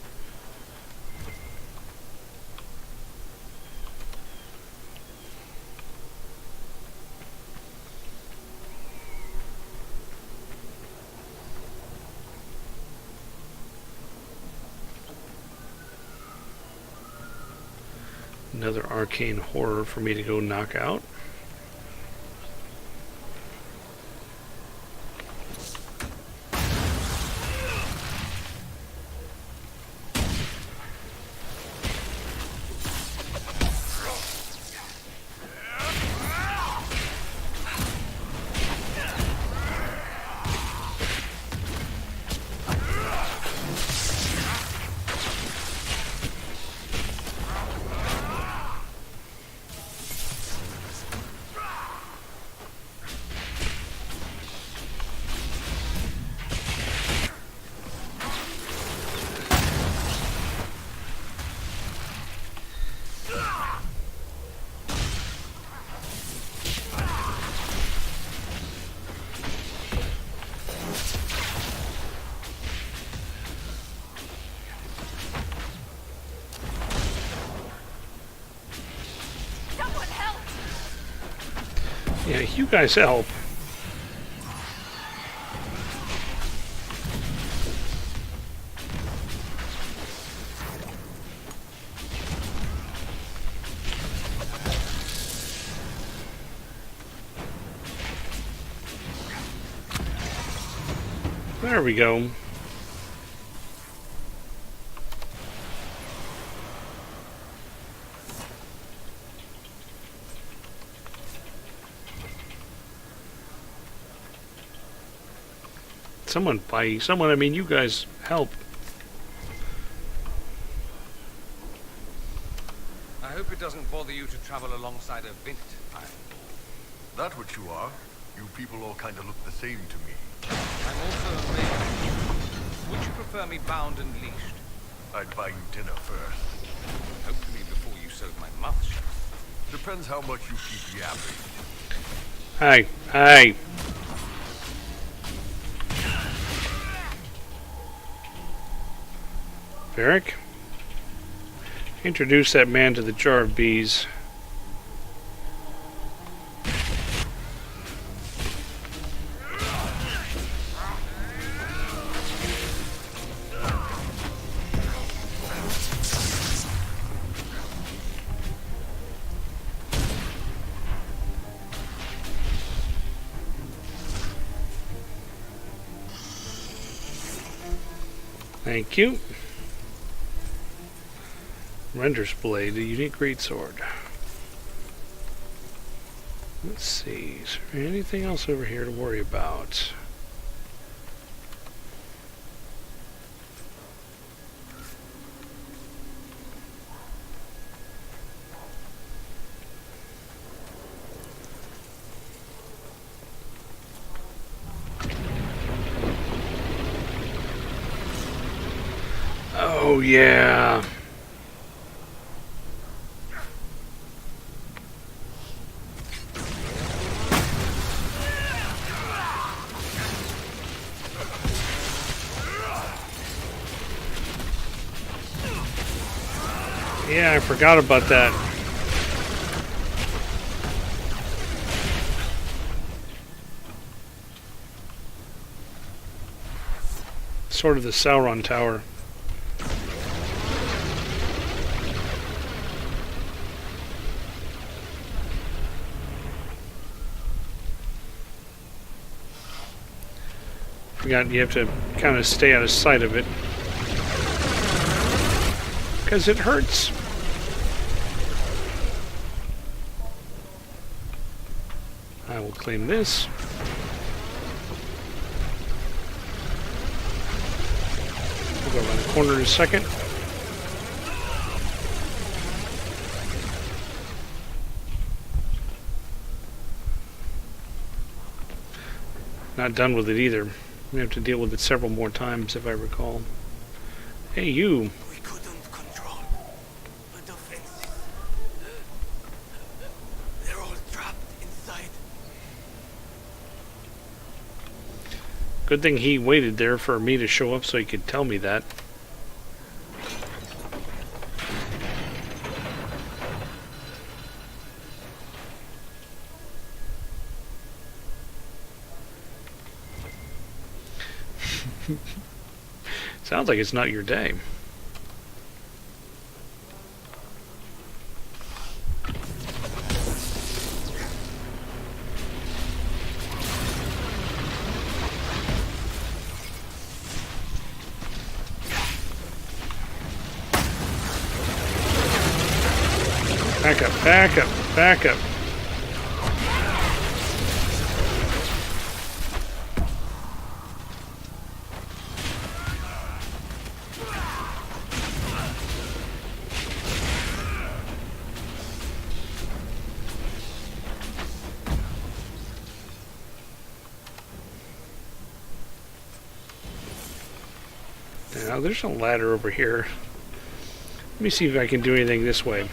Another arcane horror for me to go knock out. Yeah, you guys help. There we go. Someone, I mean, you guys help. I hope it doesn't bother you to travel alongside a Vint. That what you are? You people all kind of look the same to me. I'm also a mage. Would you prefer me bound and leashed? I'd buy you dinner first. Hopefully before you sewed my mouth shut. Depends how much you keep yapping. Hey. Eric, introduce that man to the jar of bees. Thank you. Render's Blade, a unique greatsword. Let's see, is there anything else over here to worry about? Oh yeah. Yeah, I forgot about that. Sort of the Sauron Tower. Forgot you have to kind of stay out of sight of it. Because it hurts. I will claim this. We'll go around the corner in a second. Not done with it either. We have to deal with it several more times, if I recall. Hey, you. We couldn't control the defenses. They're all trapped inside. Good thing he waited there for me to show up so he could tell me that. Sounds like it's not your day. Back up, back up, back up. Now, there's a ladder over here. Let me see if I can do anything this way.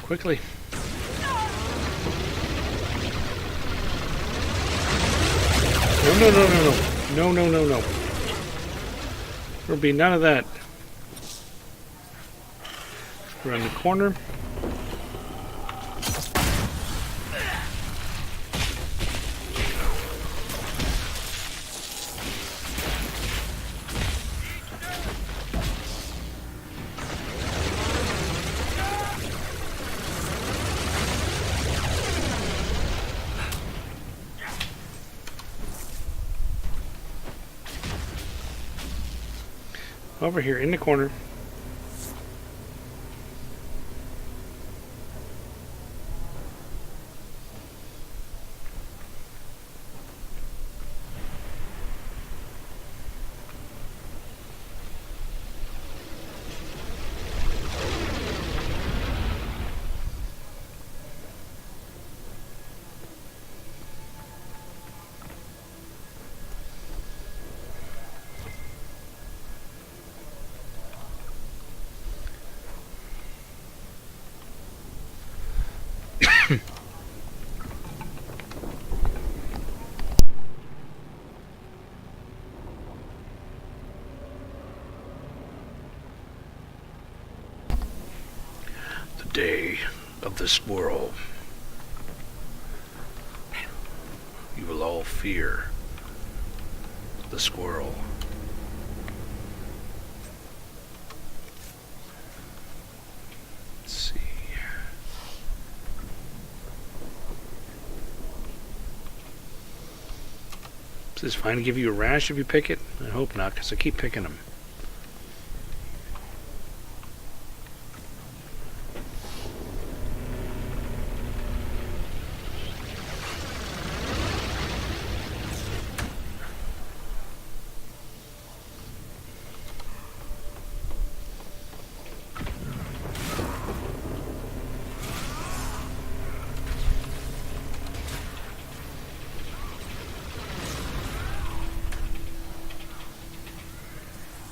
Quickly. No, no, no, no, no. No, no, no, no. There'll be none of that. Around the corner. Over here in the corner. Day of the squirrel. You will all fear the squirrel. Let's see. Is this fine to give you a rash if you pick it? I hope not, because I keep picking them.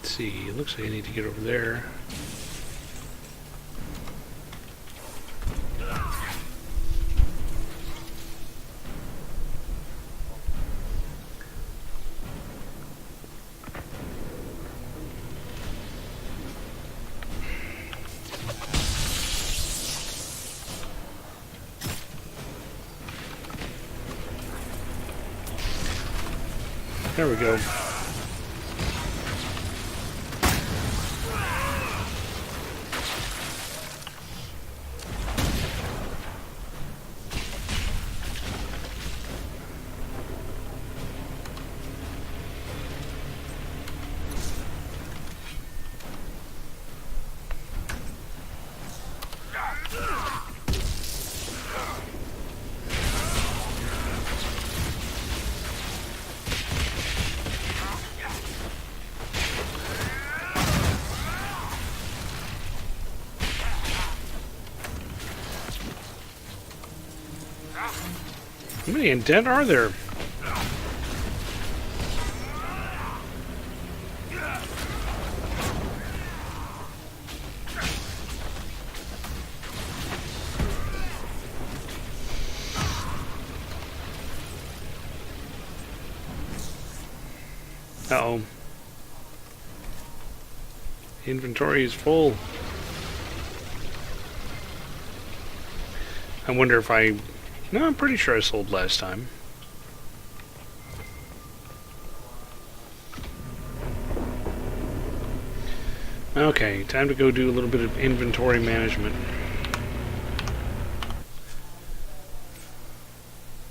See, it looks like I need to get over there. There we go. How many undead are there? Uh-oh. Inventory is full. I wonder if I... No, I'm pretty sure I sold last time. Okay, time to go do a little bit of inventory management.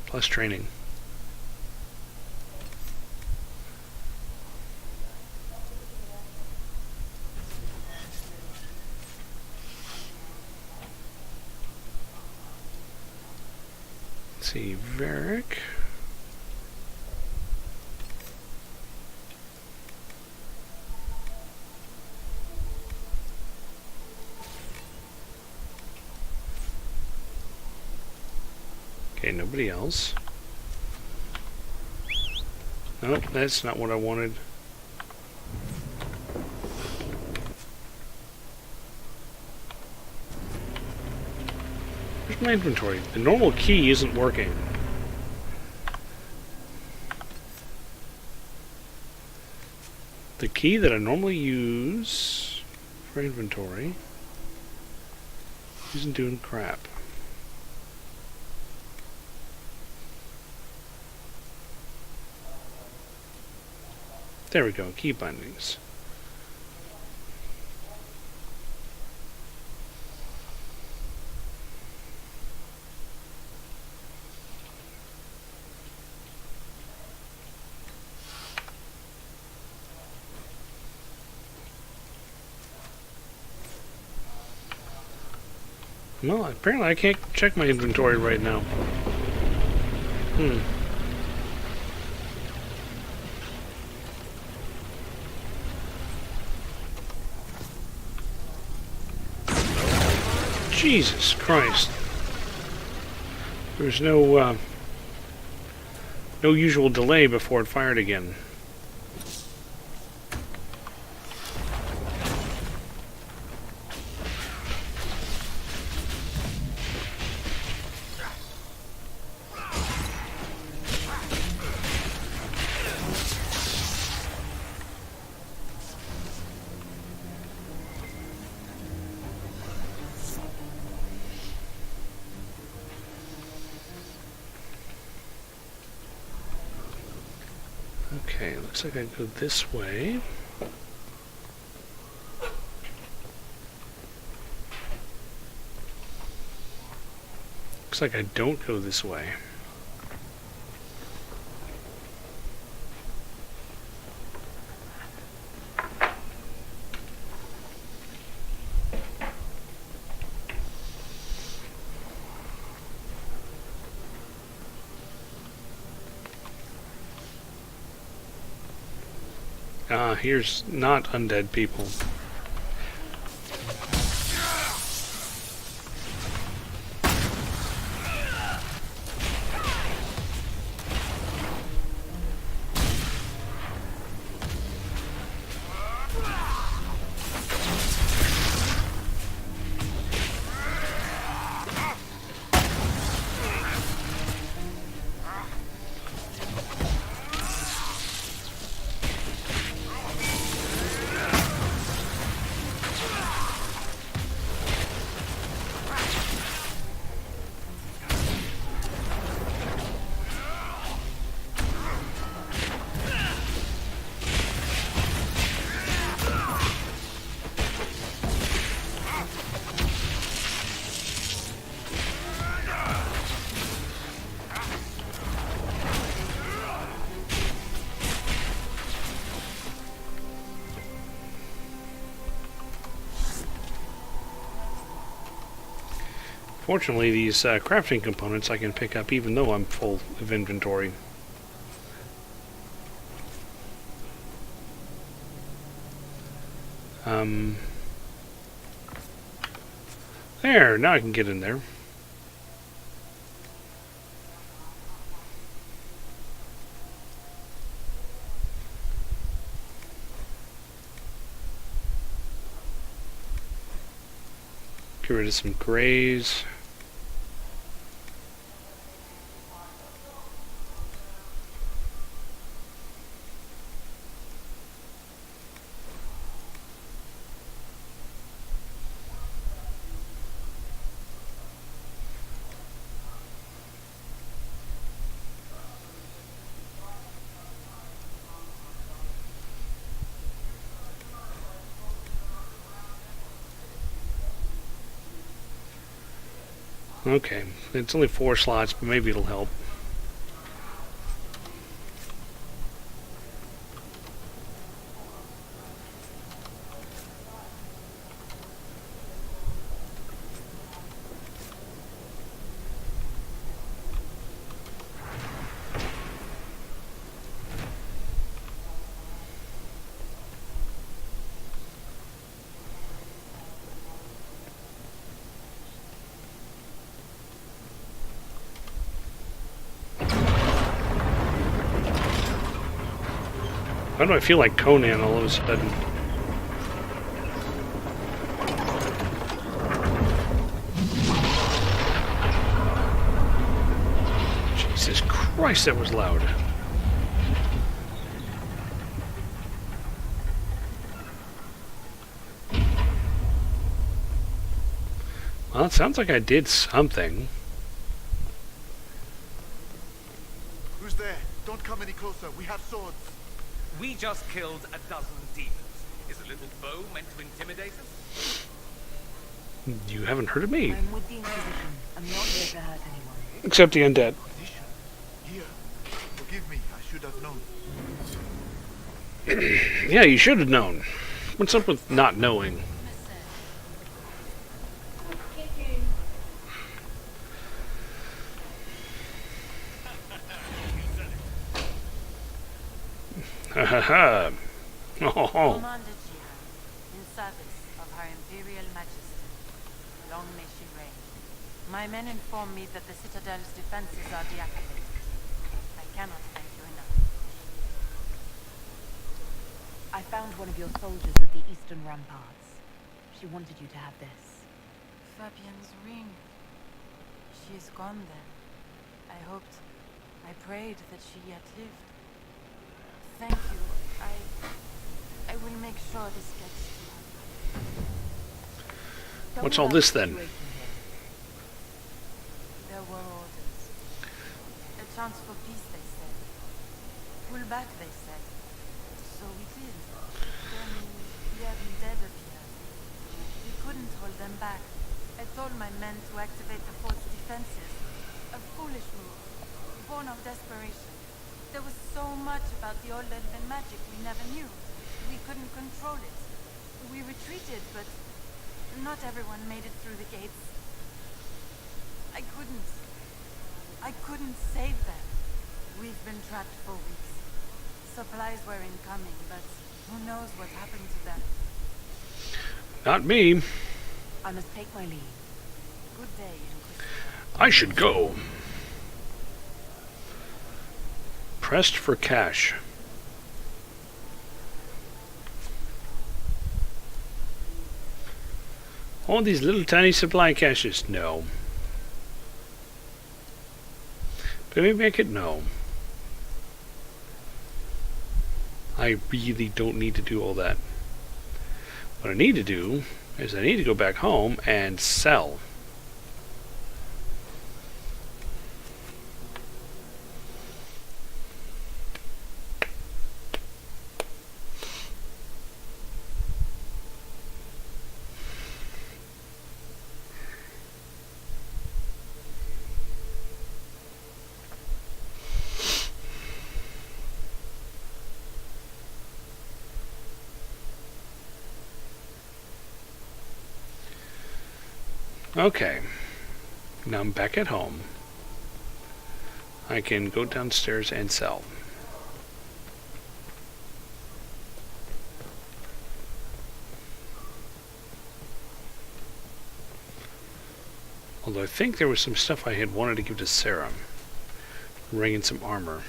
Plus training. Let's see, Varric. Okay, nobody else. Nope, that's not what I wanted. Where's my inventory? The normal key isn't working. The key that I normally use for inventory isn't doing crap. There we go, key bindings. Well, apparently I can't check my inventory right now. Jesus Christ. There's no usual delay before it fired again. Okay, looks like I go this way. Looks like I don't go this way. Here's not undead people. Fortunately, these crafting components I can pick up even though I'm full of inventory. There, now I can get in there. Get rid of some grays. Okay, it's only 4 slots, but maybe it'll help. Why do I feel like Conan all of a sudden? Jesus Christ, that was loud. Well, it sounds like I did something. Who's there? Don't come any closer. We have swords. We just killed a dozen demons. Is a little bow meant to intimidate us? You haven't heard of me. I'm with the Inquisition. I'm not here to hurt anyone. Except the undead. Inquisition. Here. Forgive me. I should have known. Yeah, you should have known. What's up with not knowing? Ha ha ha. Oh, Commander Jihan, in service of Her Imperial Majesty. Long may she reign. My men inform me that the Citadel's defenses are deactivated. I cannot thank you enough. I found one of your soldiers at the eastern ramparts. She wanted you to have this. Fabienne's ring. She is gone then. I hoped, I prayed that she yet lived. Thank you. I will make sure this gets to her. what's all this then? There were orders. A chance for peace, they said. Pull back, they said. So we did. Then the undead appeared. We couldn't hold them back. I told my men to activate the fort's defenses. A foolish move, born of desperation. There was so much about the old elven magic we never knew. We couldn't control it. We retreated, but not everyone made it through the gates. I couldn't save them. We've been trapped for weeks. Supplies were incoming, but who knows what happened to them. Not me. I must take my leave. Good day, Inquisitor. I should go. Pressed for cash. All these little tiny supply caches. No. But maybe I could know. I really don't need to do all that. What I need to do is I need to go back home and sell. Okay. Now I'm back at home. I can go downstairs and sell. Although I think there was some stuff I had wanted to give to Sarah. Ring and some armor.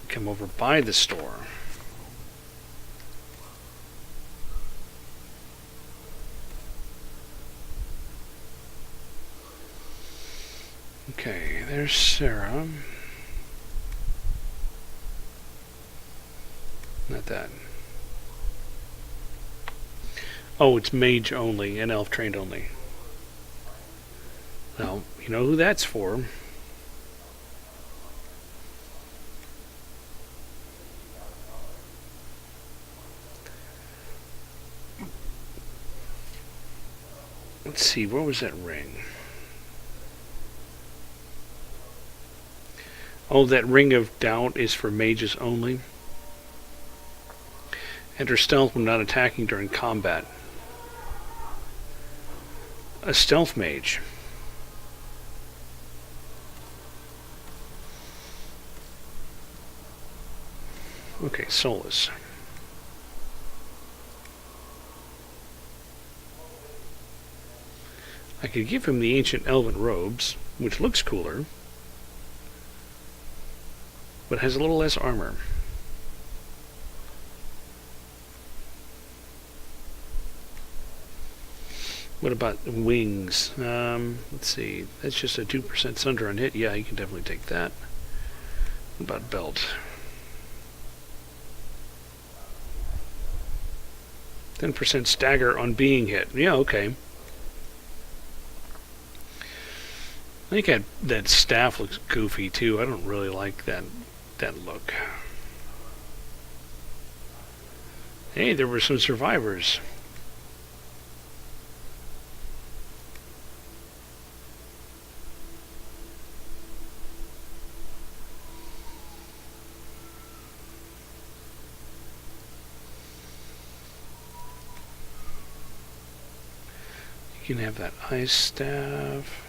Come over by the store. Okay, there's Sarah. Not that. Oh, it's mage only and elf trained only. Well, you know who that's for. Let's see, where was that ring? Oh, that ring of doubt is for mages only. Enter stealth when not attacking during combat. A stealth mage. Okay, Solus. I could give him the ancient elven robes, which looks cooler, but has a little less armor. What about wings? Let's see. That's just a 2% sunder on hit. Yeah, you can definitely take that. What about belt? 10% stagger on being hit. Yeah, okay. I think that staff looks goofy too. I don't really like that look. Hey, there were some survivors. You can have that ice staff.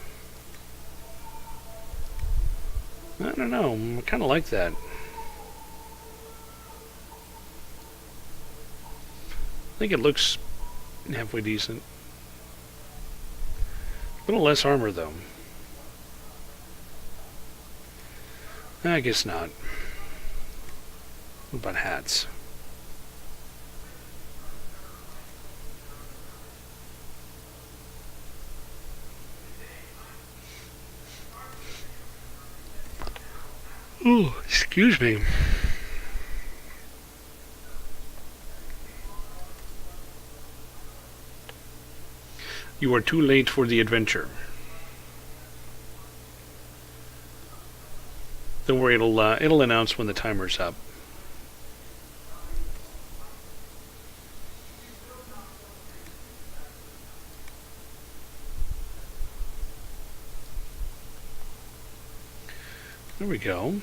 I don't know. I kind of like that. I think it looks halfway decent. A little less armor, though. I guess not. What about hats? Ooh, excuse me. You are too late for the adventure. Don't worry, it'll announce when the timer's up. There we go.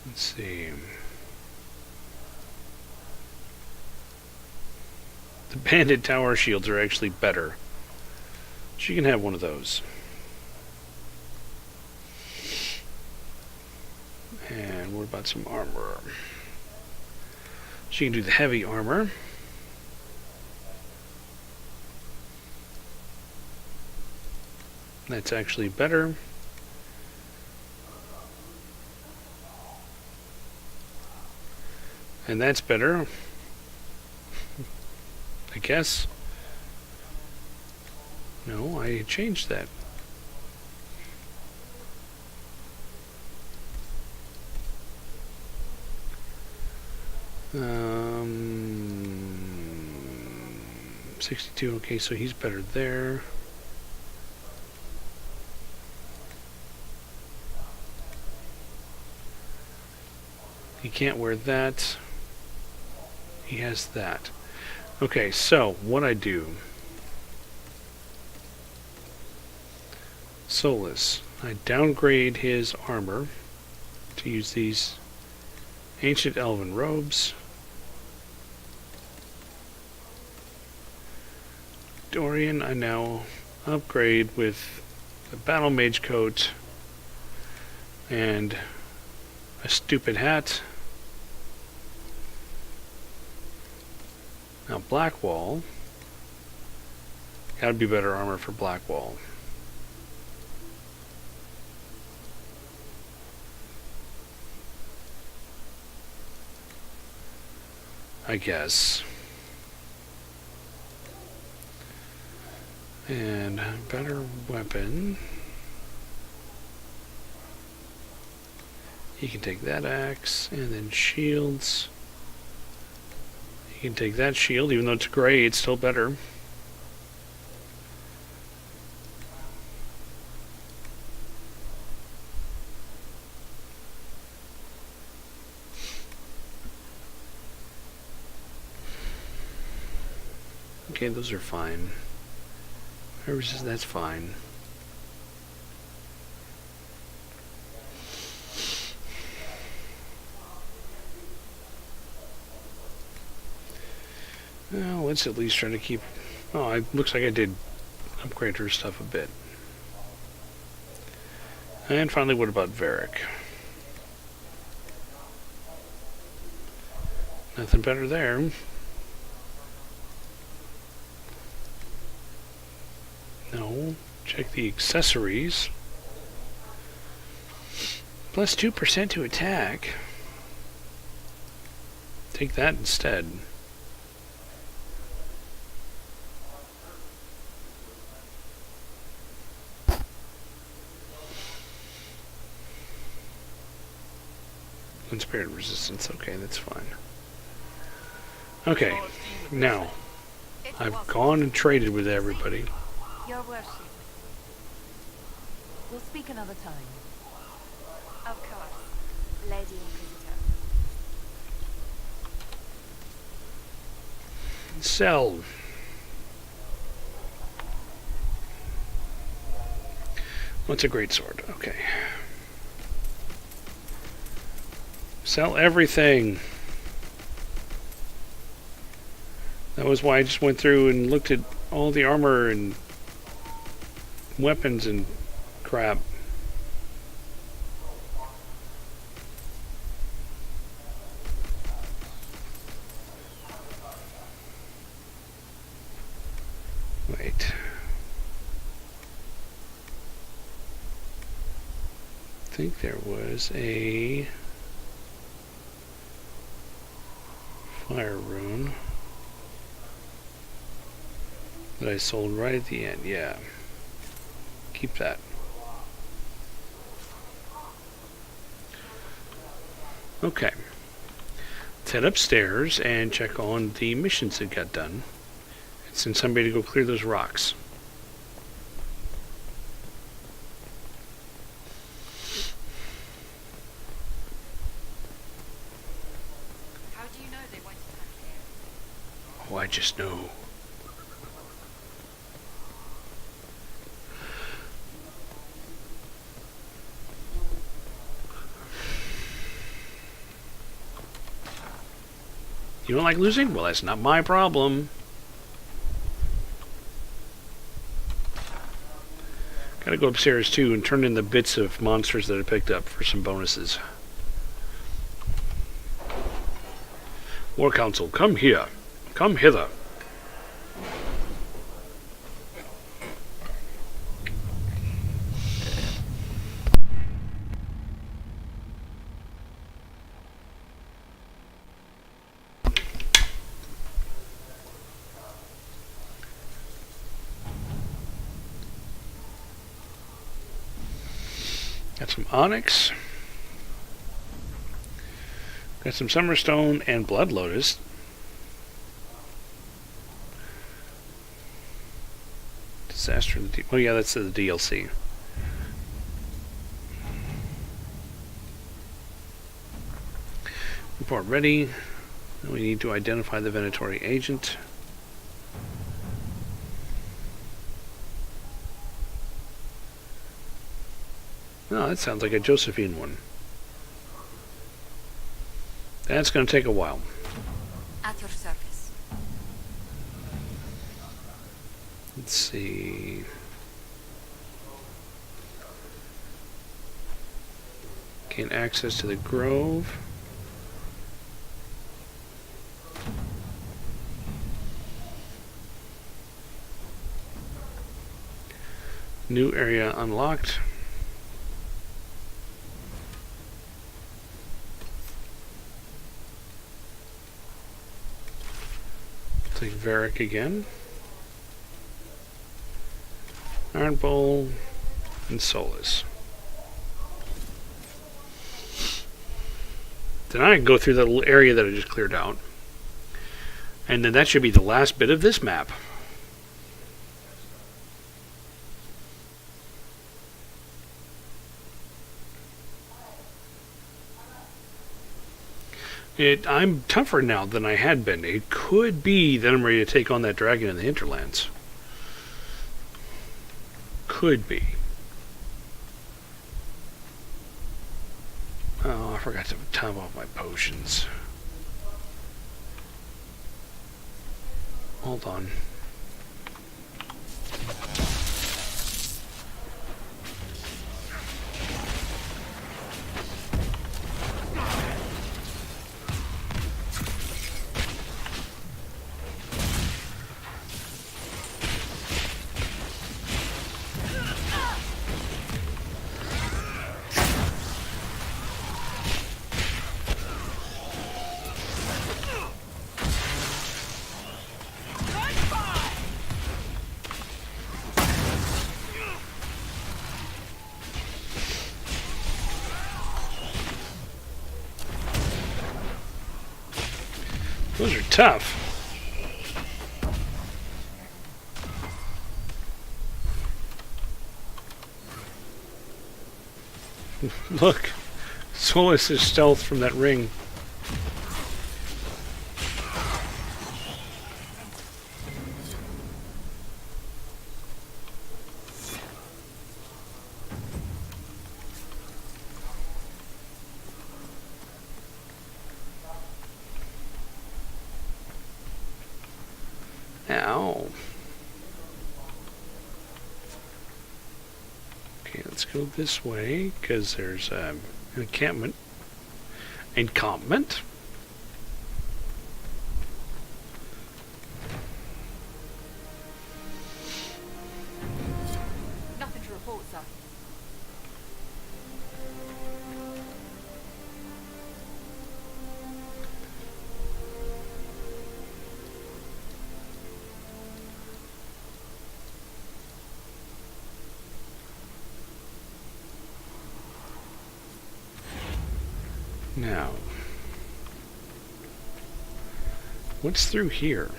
Let's see. The bandit tower shields are actually better. So you can have one of those. And what about some armor? So you can do the heavy armor. That's actually better. And that's better. I guess. No, I changed that. Um, 62, okay, so he's better there. He can't wear that. He has that. Okay, so what I do. Solus. I downgrade his armor to use these Ancient elven robes. Dorian, I now upgrade with the battle mage coat and a stupid hat. Now Blackwall. Gotta be better armor for Blackwall. I guess. And better weapon. You can take that axe, and then shields. You can take that shield, even though it's gray, it's still better. Okay, those are fine. That's fine. Well, let's at least try to keep... Oh, it looks like I did upgrade her stuff a bit. And finally, what about Varric? Nothing better there. No. Check the accessories. Plus 2% to attack. Take that instead. Spirit resistance. Okay, that's fine. Okay, now I've gone and traded with everybody. Your worship. We'll speak another time. Of course, Lady Inquisitor. Sell. What's a great sword? Okay. Sell everything. That was why I just went through and looked at all the armor and weapons and crap. Wait. I think there was a fire rune that I sold right at the end. Yeah. Keep that. Okay. Let's head upstairs and check on the missions that got done. And send somebody to go clear those rocks. How do you know they won't attack here? Oh, I just know. You don't like losing? Well, that's not my problem. Gotta go upstairs too and turn in the bits of monsters that I picked up for some bonuses. War Council, come here. Come hither. Got some onyx. Got some summerstone and blood lotus. Disaster in the oh yeah, that's the DLC. Report ready. Now we need to identify the Venatori agent. Oh, that sounds like a Josephine one. That's going to take a while. At your service. Let's see. Gain access to the grove. New area unlocked. Take Varric again. Iron Bowl and Solus. Then I can go through that little area that I just cleared out. And then that should be the last bit of this map. I'm tougher now than I had been. It could be that I'm ready to take on that dragon in the hinterlands. Could be. Oh, I forgot to top off my potions. Hold on. Those are tough. Look, Solus is stealth from that ring. Ow. Okay, let's go this way, because there's an encampment. Encampment? Nothing to report, sir. Now, what's through here?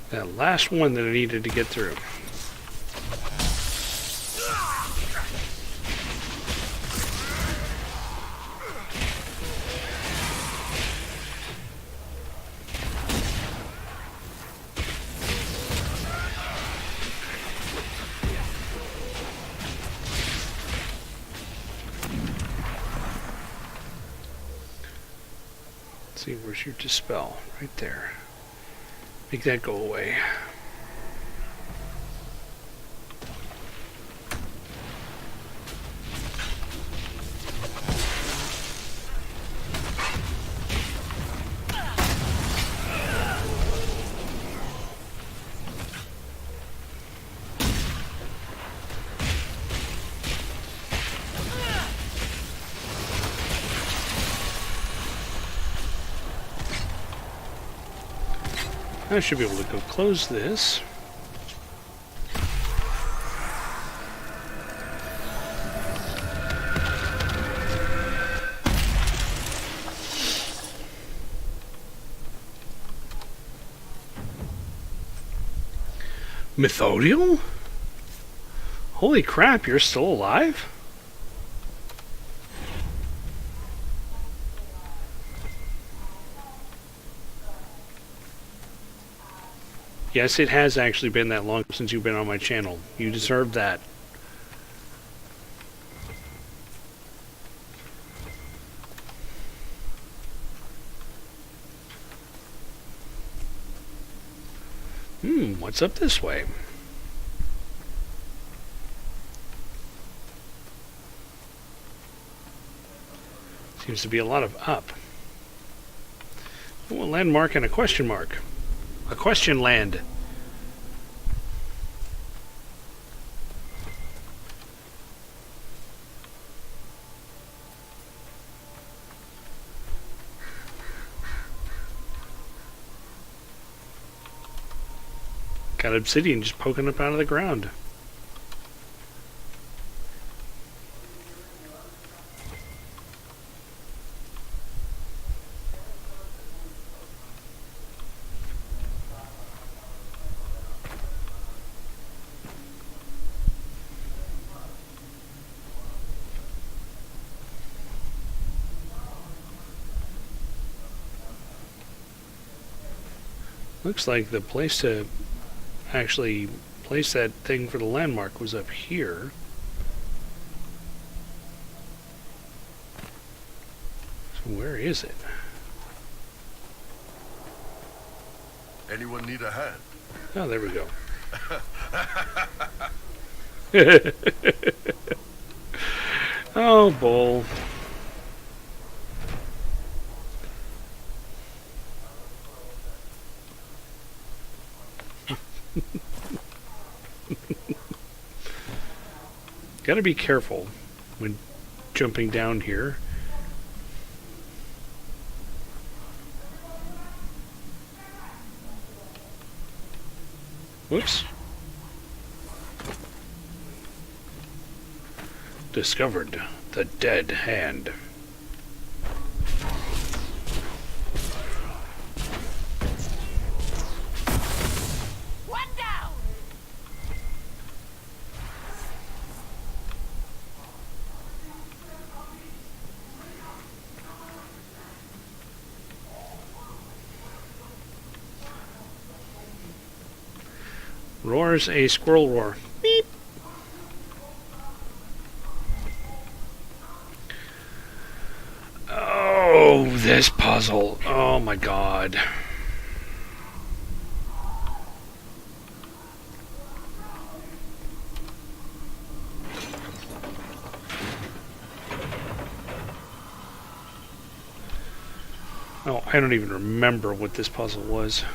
That last one that I needed to get through. Let's see, where's your dispel? Right there. Make that go away. I should be able to go close this. Methodiel? Holy crap, you're still alive? Yes, it has actually been that long since you've been on my channel. You deserve that. What's up this way? Seems to be a lot of up. Oh, a landmark and a question mark. A question land. Got obsidian just poking up out of the ground. Looks like the place to actually place that thing for the landmark was up here. So where is it? Anyone need a hand? Oh, there we go. Oh, bull. Gotta be careful when jumping down here. Whoops. Discovered the dead hand. One down! Roars a squirrel roar. Beep. Oh, this puzzle. Oh my god. Oh, I don't even remember what this puzzle was.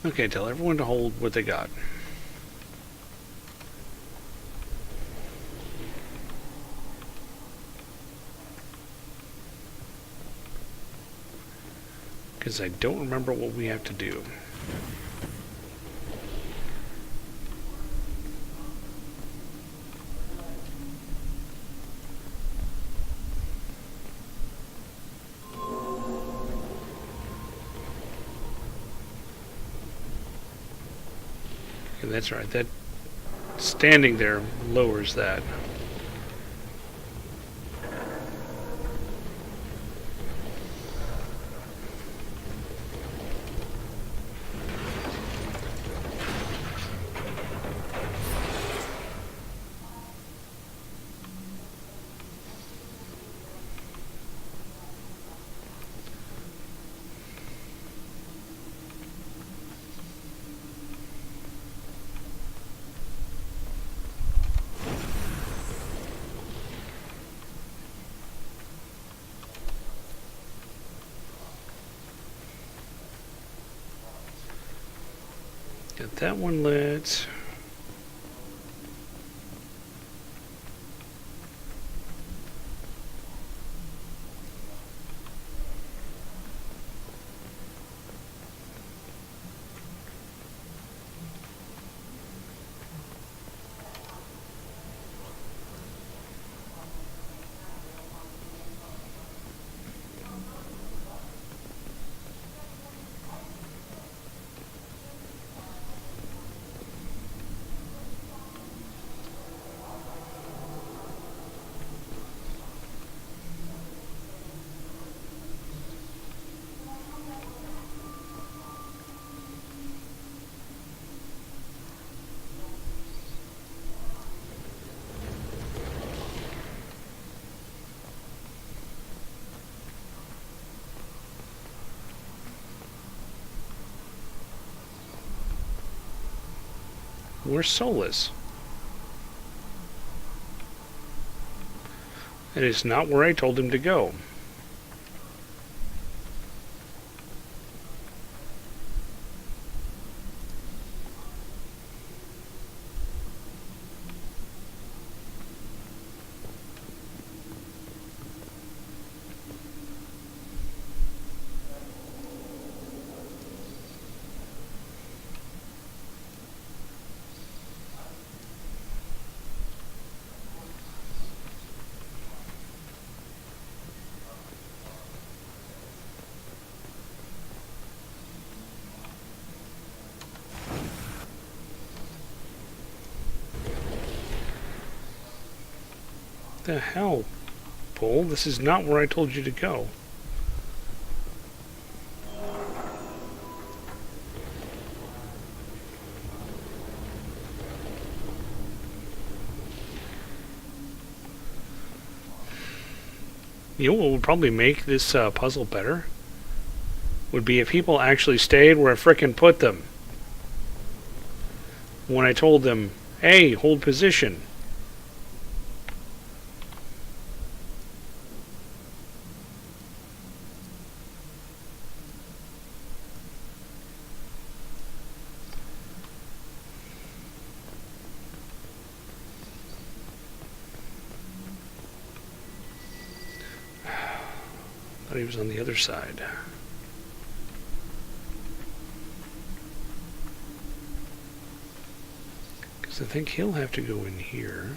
Okay, tell everyone to hold what they got. Because I don't remember what we have to do. Okay, that's right. That standing there lowers that. Got that one lit. Where's Solus? It is not where I told him to go. The hell, Bull? This is not where I told you to go. You know what would probably make this puzzle better? Would be if people actually stayed where I frickin' put them. When I told them, hey, hold position. Thought he was on the other side. Because I think he'll have to go in here.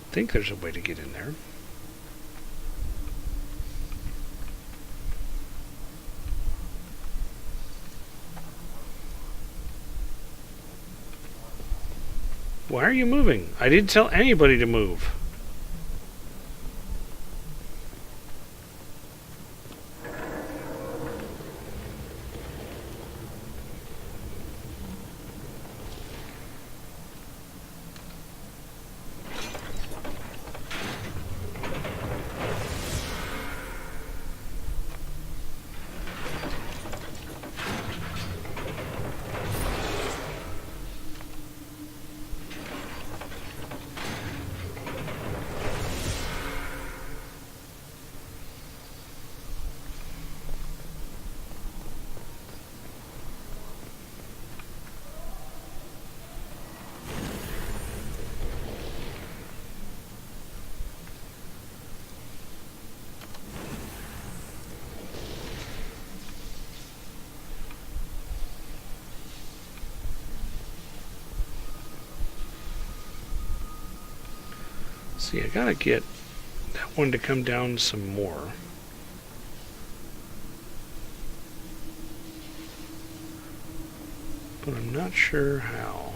I think there's a way to get in there. Why are you moving? I didn't tell anybody to move. See, I gotta get that one to come down some more. But I'm not sure how.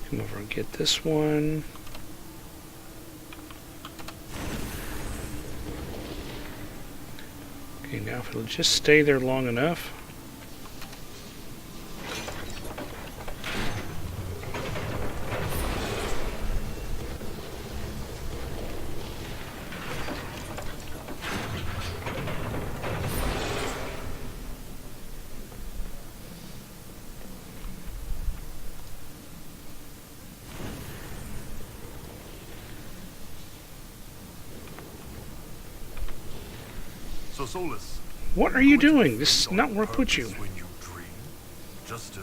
Come over and get this one. Okay, now if it'll just stay there long enough. So, Solus, What are you doing? This is not where I put you. when you dream? Just to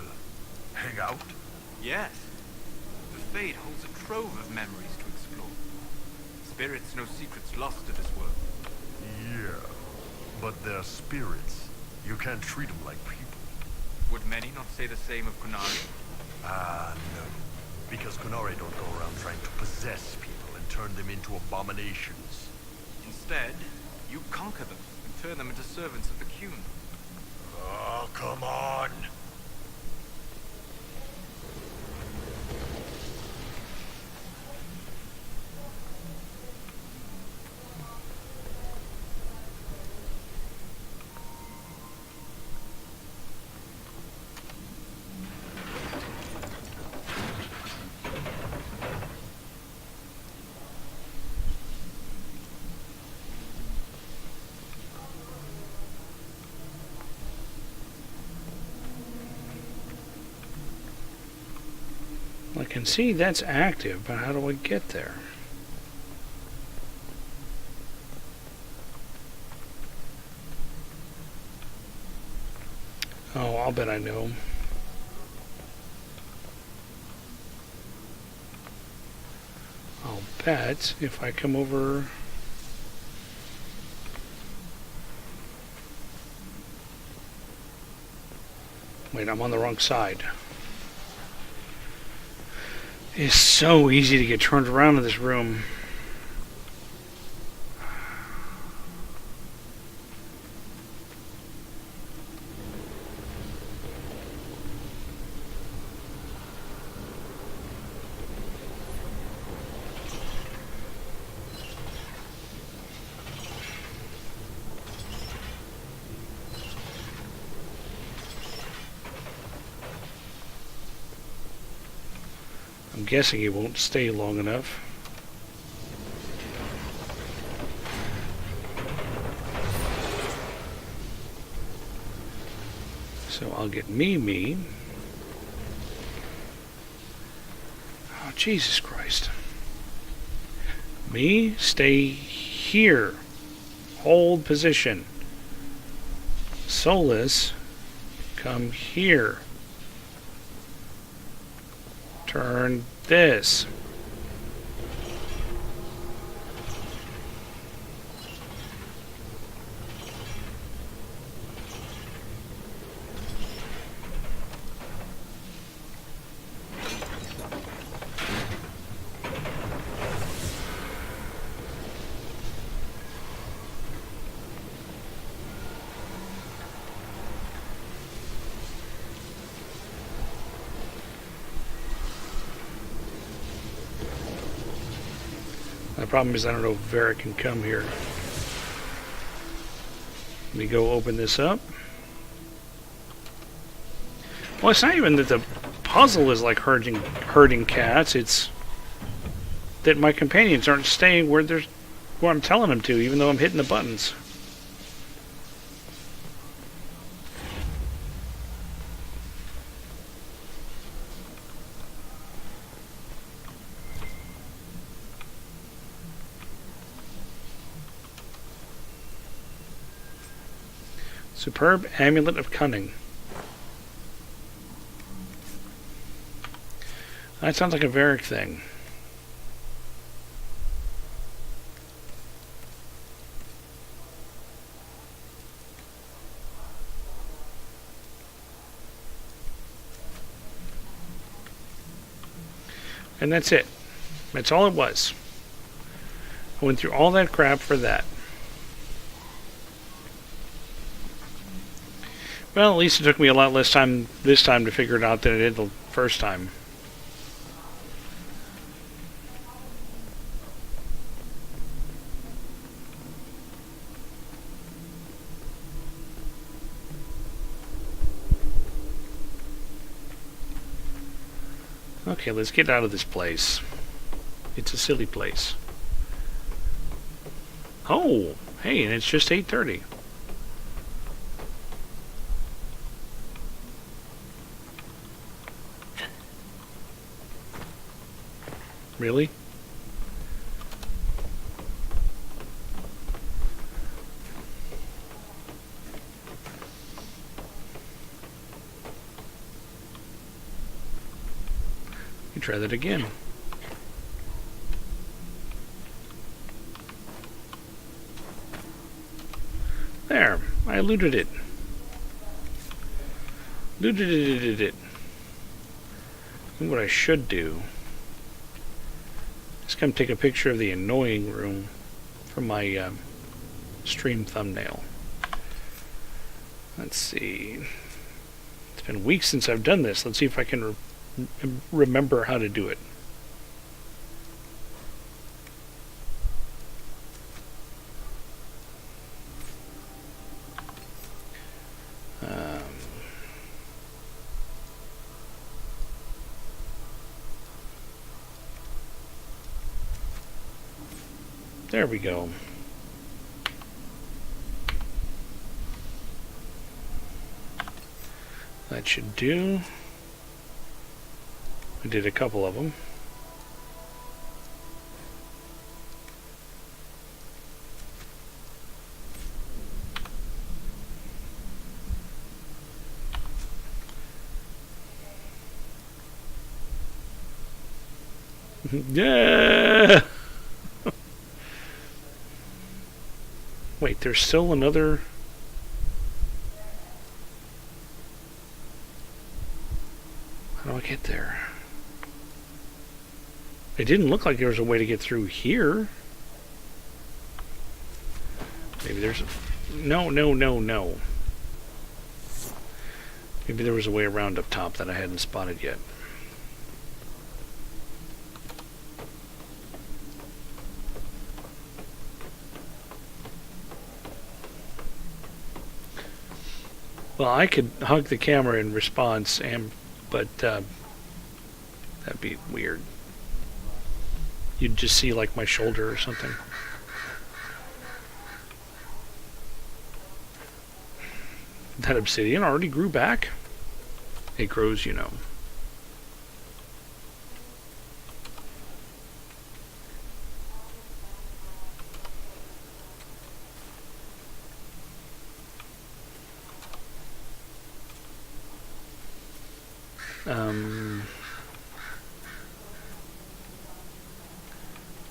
hang out? Yes. The Fade holds a trove of memories to explore. Spirits know secrets lost to this world. Yeah, but they're spirits. You can't treat them like people. Would many not say the same of Kunari? Ah, no. Because Kunari don't go around trying to possess people and and turn them into abominations. Instead, you conquer them and turn them into servants of the Qun. Oh, come on! I can see that's active, but how do I get there? Oh, I'll bet I know. I'll bet if I come over... Wait, I'm on the wrong side. It's so easy to get turned around in this room. I'm guessing it won't stay long enough. So I'll get me. Oh, Jesus Christ. Me, stay here. Hold position. Solus, come here. Turn this. The problem is I don't know if Vera can come here. Let me go open this up. Well, it's not even that the puzzle is like herding cats. It's that my companions aren't staying where I'm telling them to, even though I'm hitting the buttons. Superb Amulet of Cunning. That sounds like a Varric thing. And that's it. That's all it was. I went through all that crap for that. Well, at least it took me a lot less time this time to figure it out than it did the first time. Okay, let's get out of this place. It's a silly place. Oh, hey, and it's just 8:30. Really? You try that again. There, I looted it. Looted it. And what I should do is come take a picture of the annoying room for my stream thumbnail. Let's see. It's been weeks since I've done this. Let's see if I can remember how to do it. There we go. That should do. I did a couple of them. Yeah. Wait, there's still another. How do I get there? It didn't look like there was a way to get through here. Maybe there's. No. Maybe there was a way around up top that I hadn't spotted yet. Well, I could hug the camera in response, but that'd be weird. You'd just see like my shoulder or something. That obsidian already grew back? It grows, you know.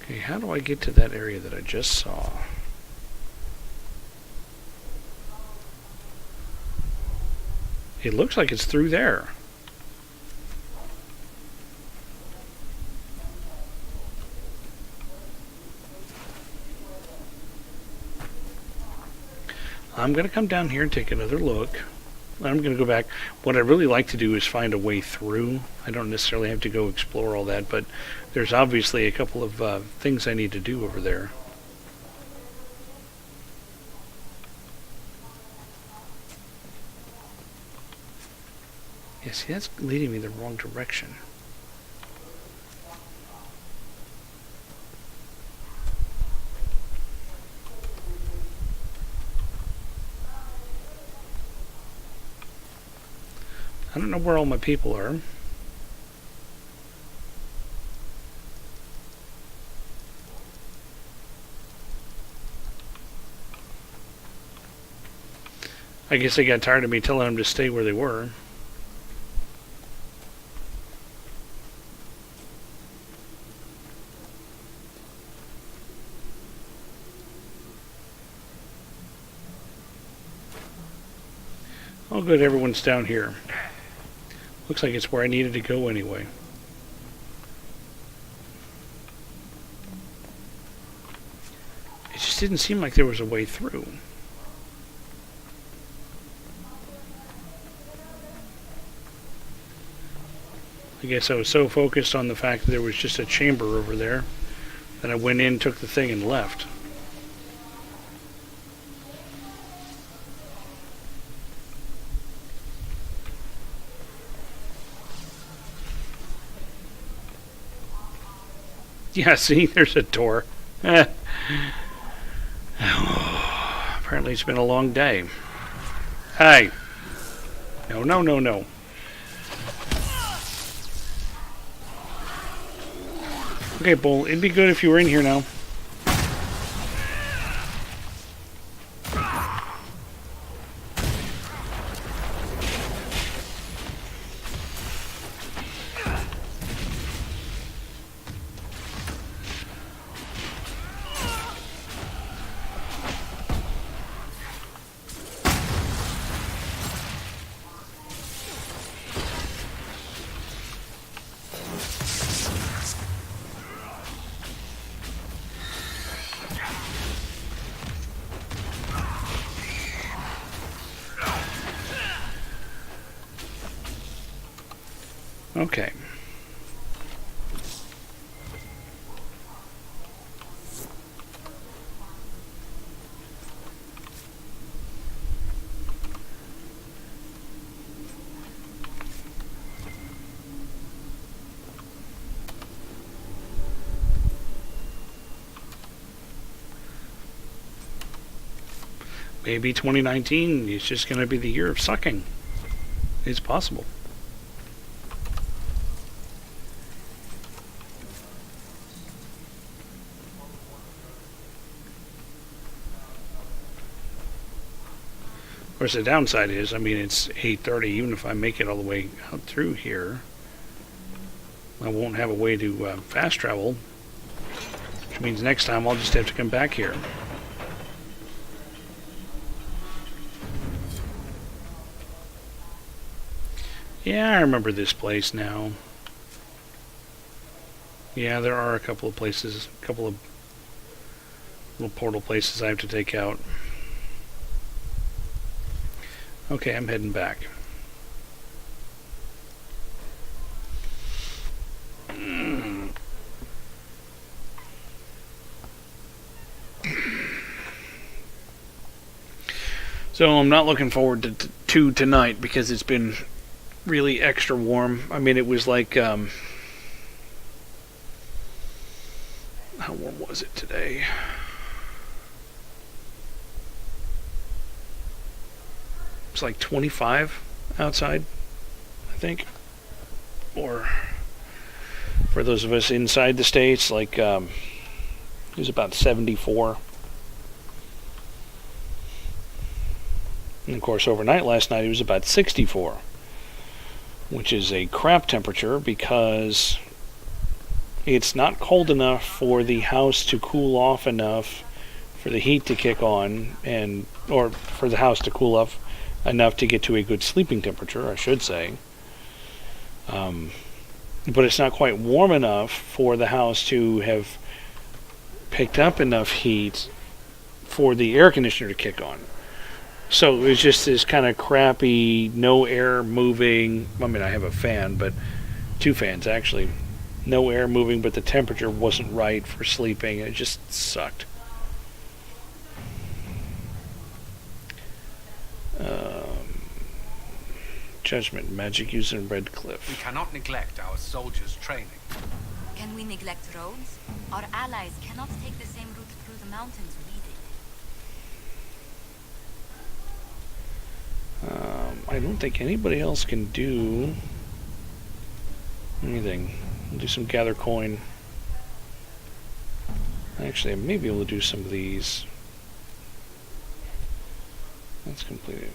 Okay, how do I get to that area that I just saw? It looks like it's through there. I'm going to come down here and take another look. I'm going to go back. What I really like to do is find a way through. I don't necessarily have to go explore all that, but there's obviously a couple of things I need to do over there. Yeah, see, that's leading me the wrong direction. I don't know where all my people are. I guess they got tired of me telling them to stay where they were. Oh good, everyone's down here. Looks like it's where I needed to go anyway. It just didn't seem like there was a way through. I guess I was so focused on the fact that there was just a chamber over there that I went in, took the thing, and left. Yeah, see, there's a door. Apparently it's been a long day. Hey. No. Okay, Bull, it'd be good if you were in here now. Okay. Maybe 2019 is just going to be the year of sucking. It's possible. Of course, the downside is, I mean, it's 8:30. Even if I make it all the way out through here, I won't have a way to fast travel, which means next time I'll just have to come back here. Yeah, I remember this place now. Yeah, there are a couple of places, a couple of little portal places I have to take out. Okay, I'm heading back. So I'm not looking forward to tonight because it's been really extra warm. I mean, it was like, how warm was it today? It's like 25 outside, I think. Or for those of us inside the States, like, it was about 74. And of course, overnight last night it was about 64, which is a crap temperature because it's not cold enough for the house to cool off enough for the heat to kick on, or for the house to cool off enough to get to a good sleeping temperature, I should say. But it's not quite warm enough for the house to have picked up enough heat for the air conditioner to kick on. So it was just this kind of crappy, no air moving. I mean, I have a fan, but 2 fans actually. No air moving, but the temperature wasn't right for sleeping. It just sucked. Judgment, magic used in Red Cliff. We cannot neglect our soldiers' training. Can we neglect roads? Our allies cannot take the same route through the mountains we did. I don't think anybody else can do anything. We'll do some gather coin. Actually, I may be able to do some of these. That's completed.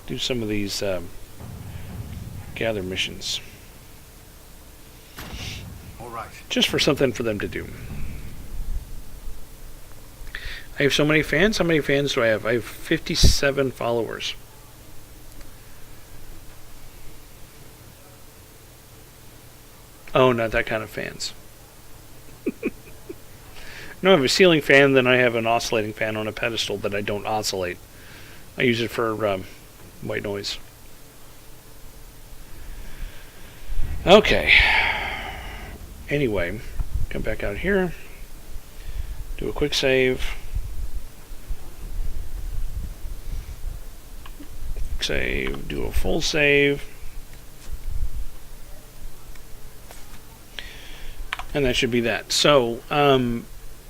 Do some of these gather missions. All right. Just for something for them to do. I have so many fans. How many fans do I have? I have 57 followers. Oh, not that kind of fans. No, I have a ceiling fan, then I have an oscillating fan on a pedestal that I don't oscillate. I use it for white noise. Okay. Anyway, come back out here. Do a quick save. Save. Do a full save. And that should be that. So,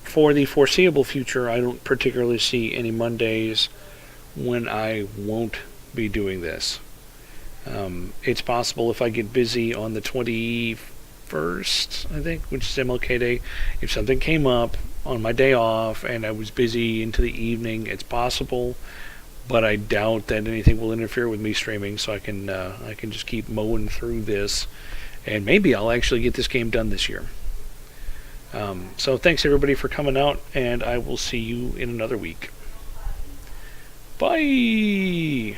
for the foreseeable future, I don't particularly see any Mondays when I won't be doing this. It's possible if I get busy on the 21st, I think, which is MLK Day, if something came up on my day off and I was busy into the evening, it's possible, but I doubt that anything will interfere with me streaming, so I can just keep mowing through this, and maybe I'll actually get this game done this year. So thanks everybody for coming out, and I will see you in another week. Bye!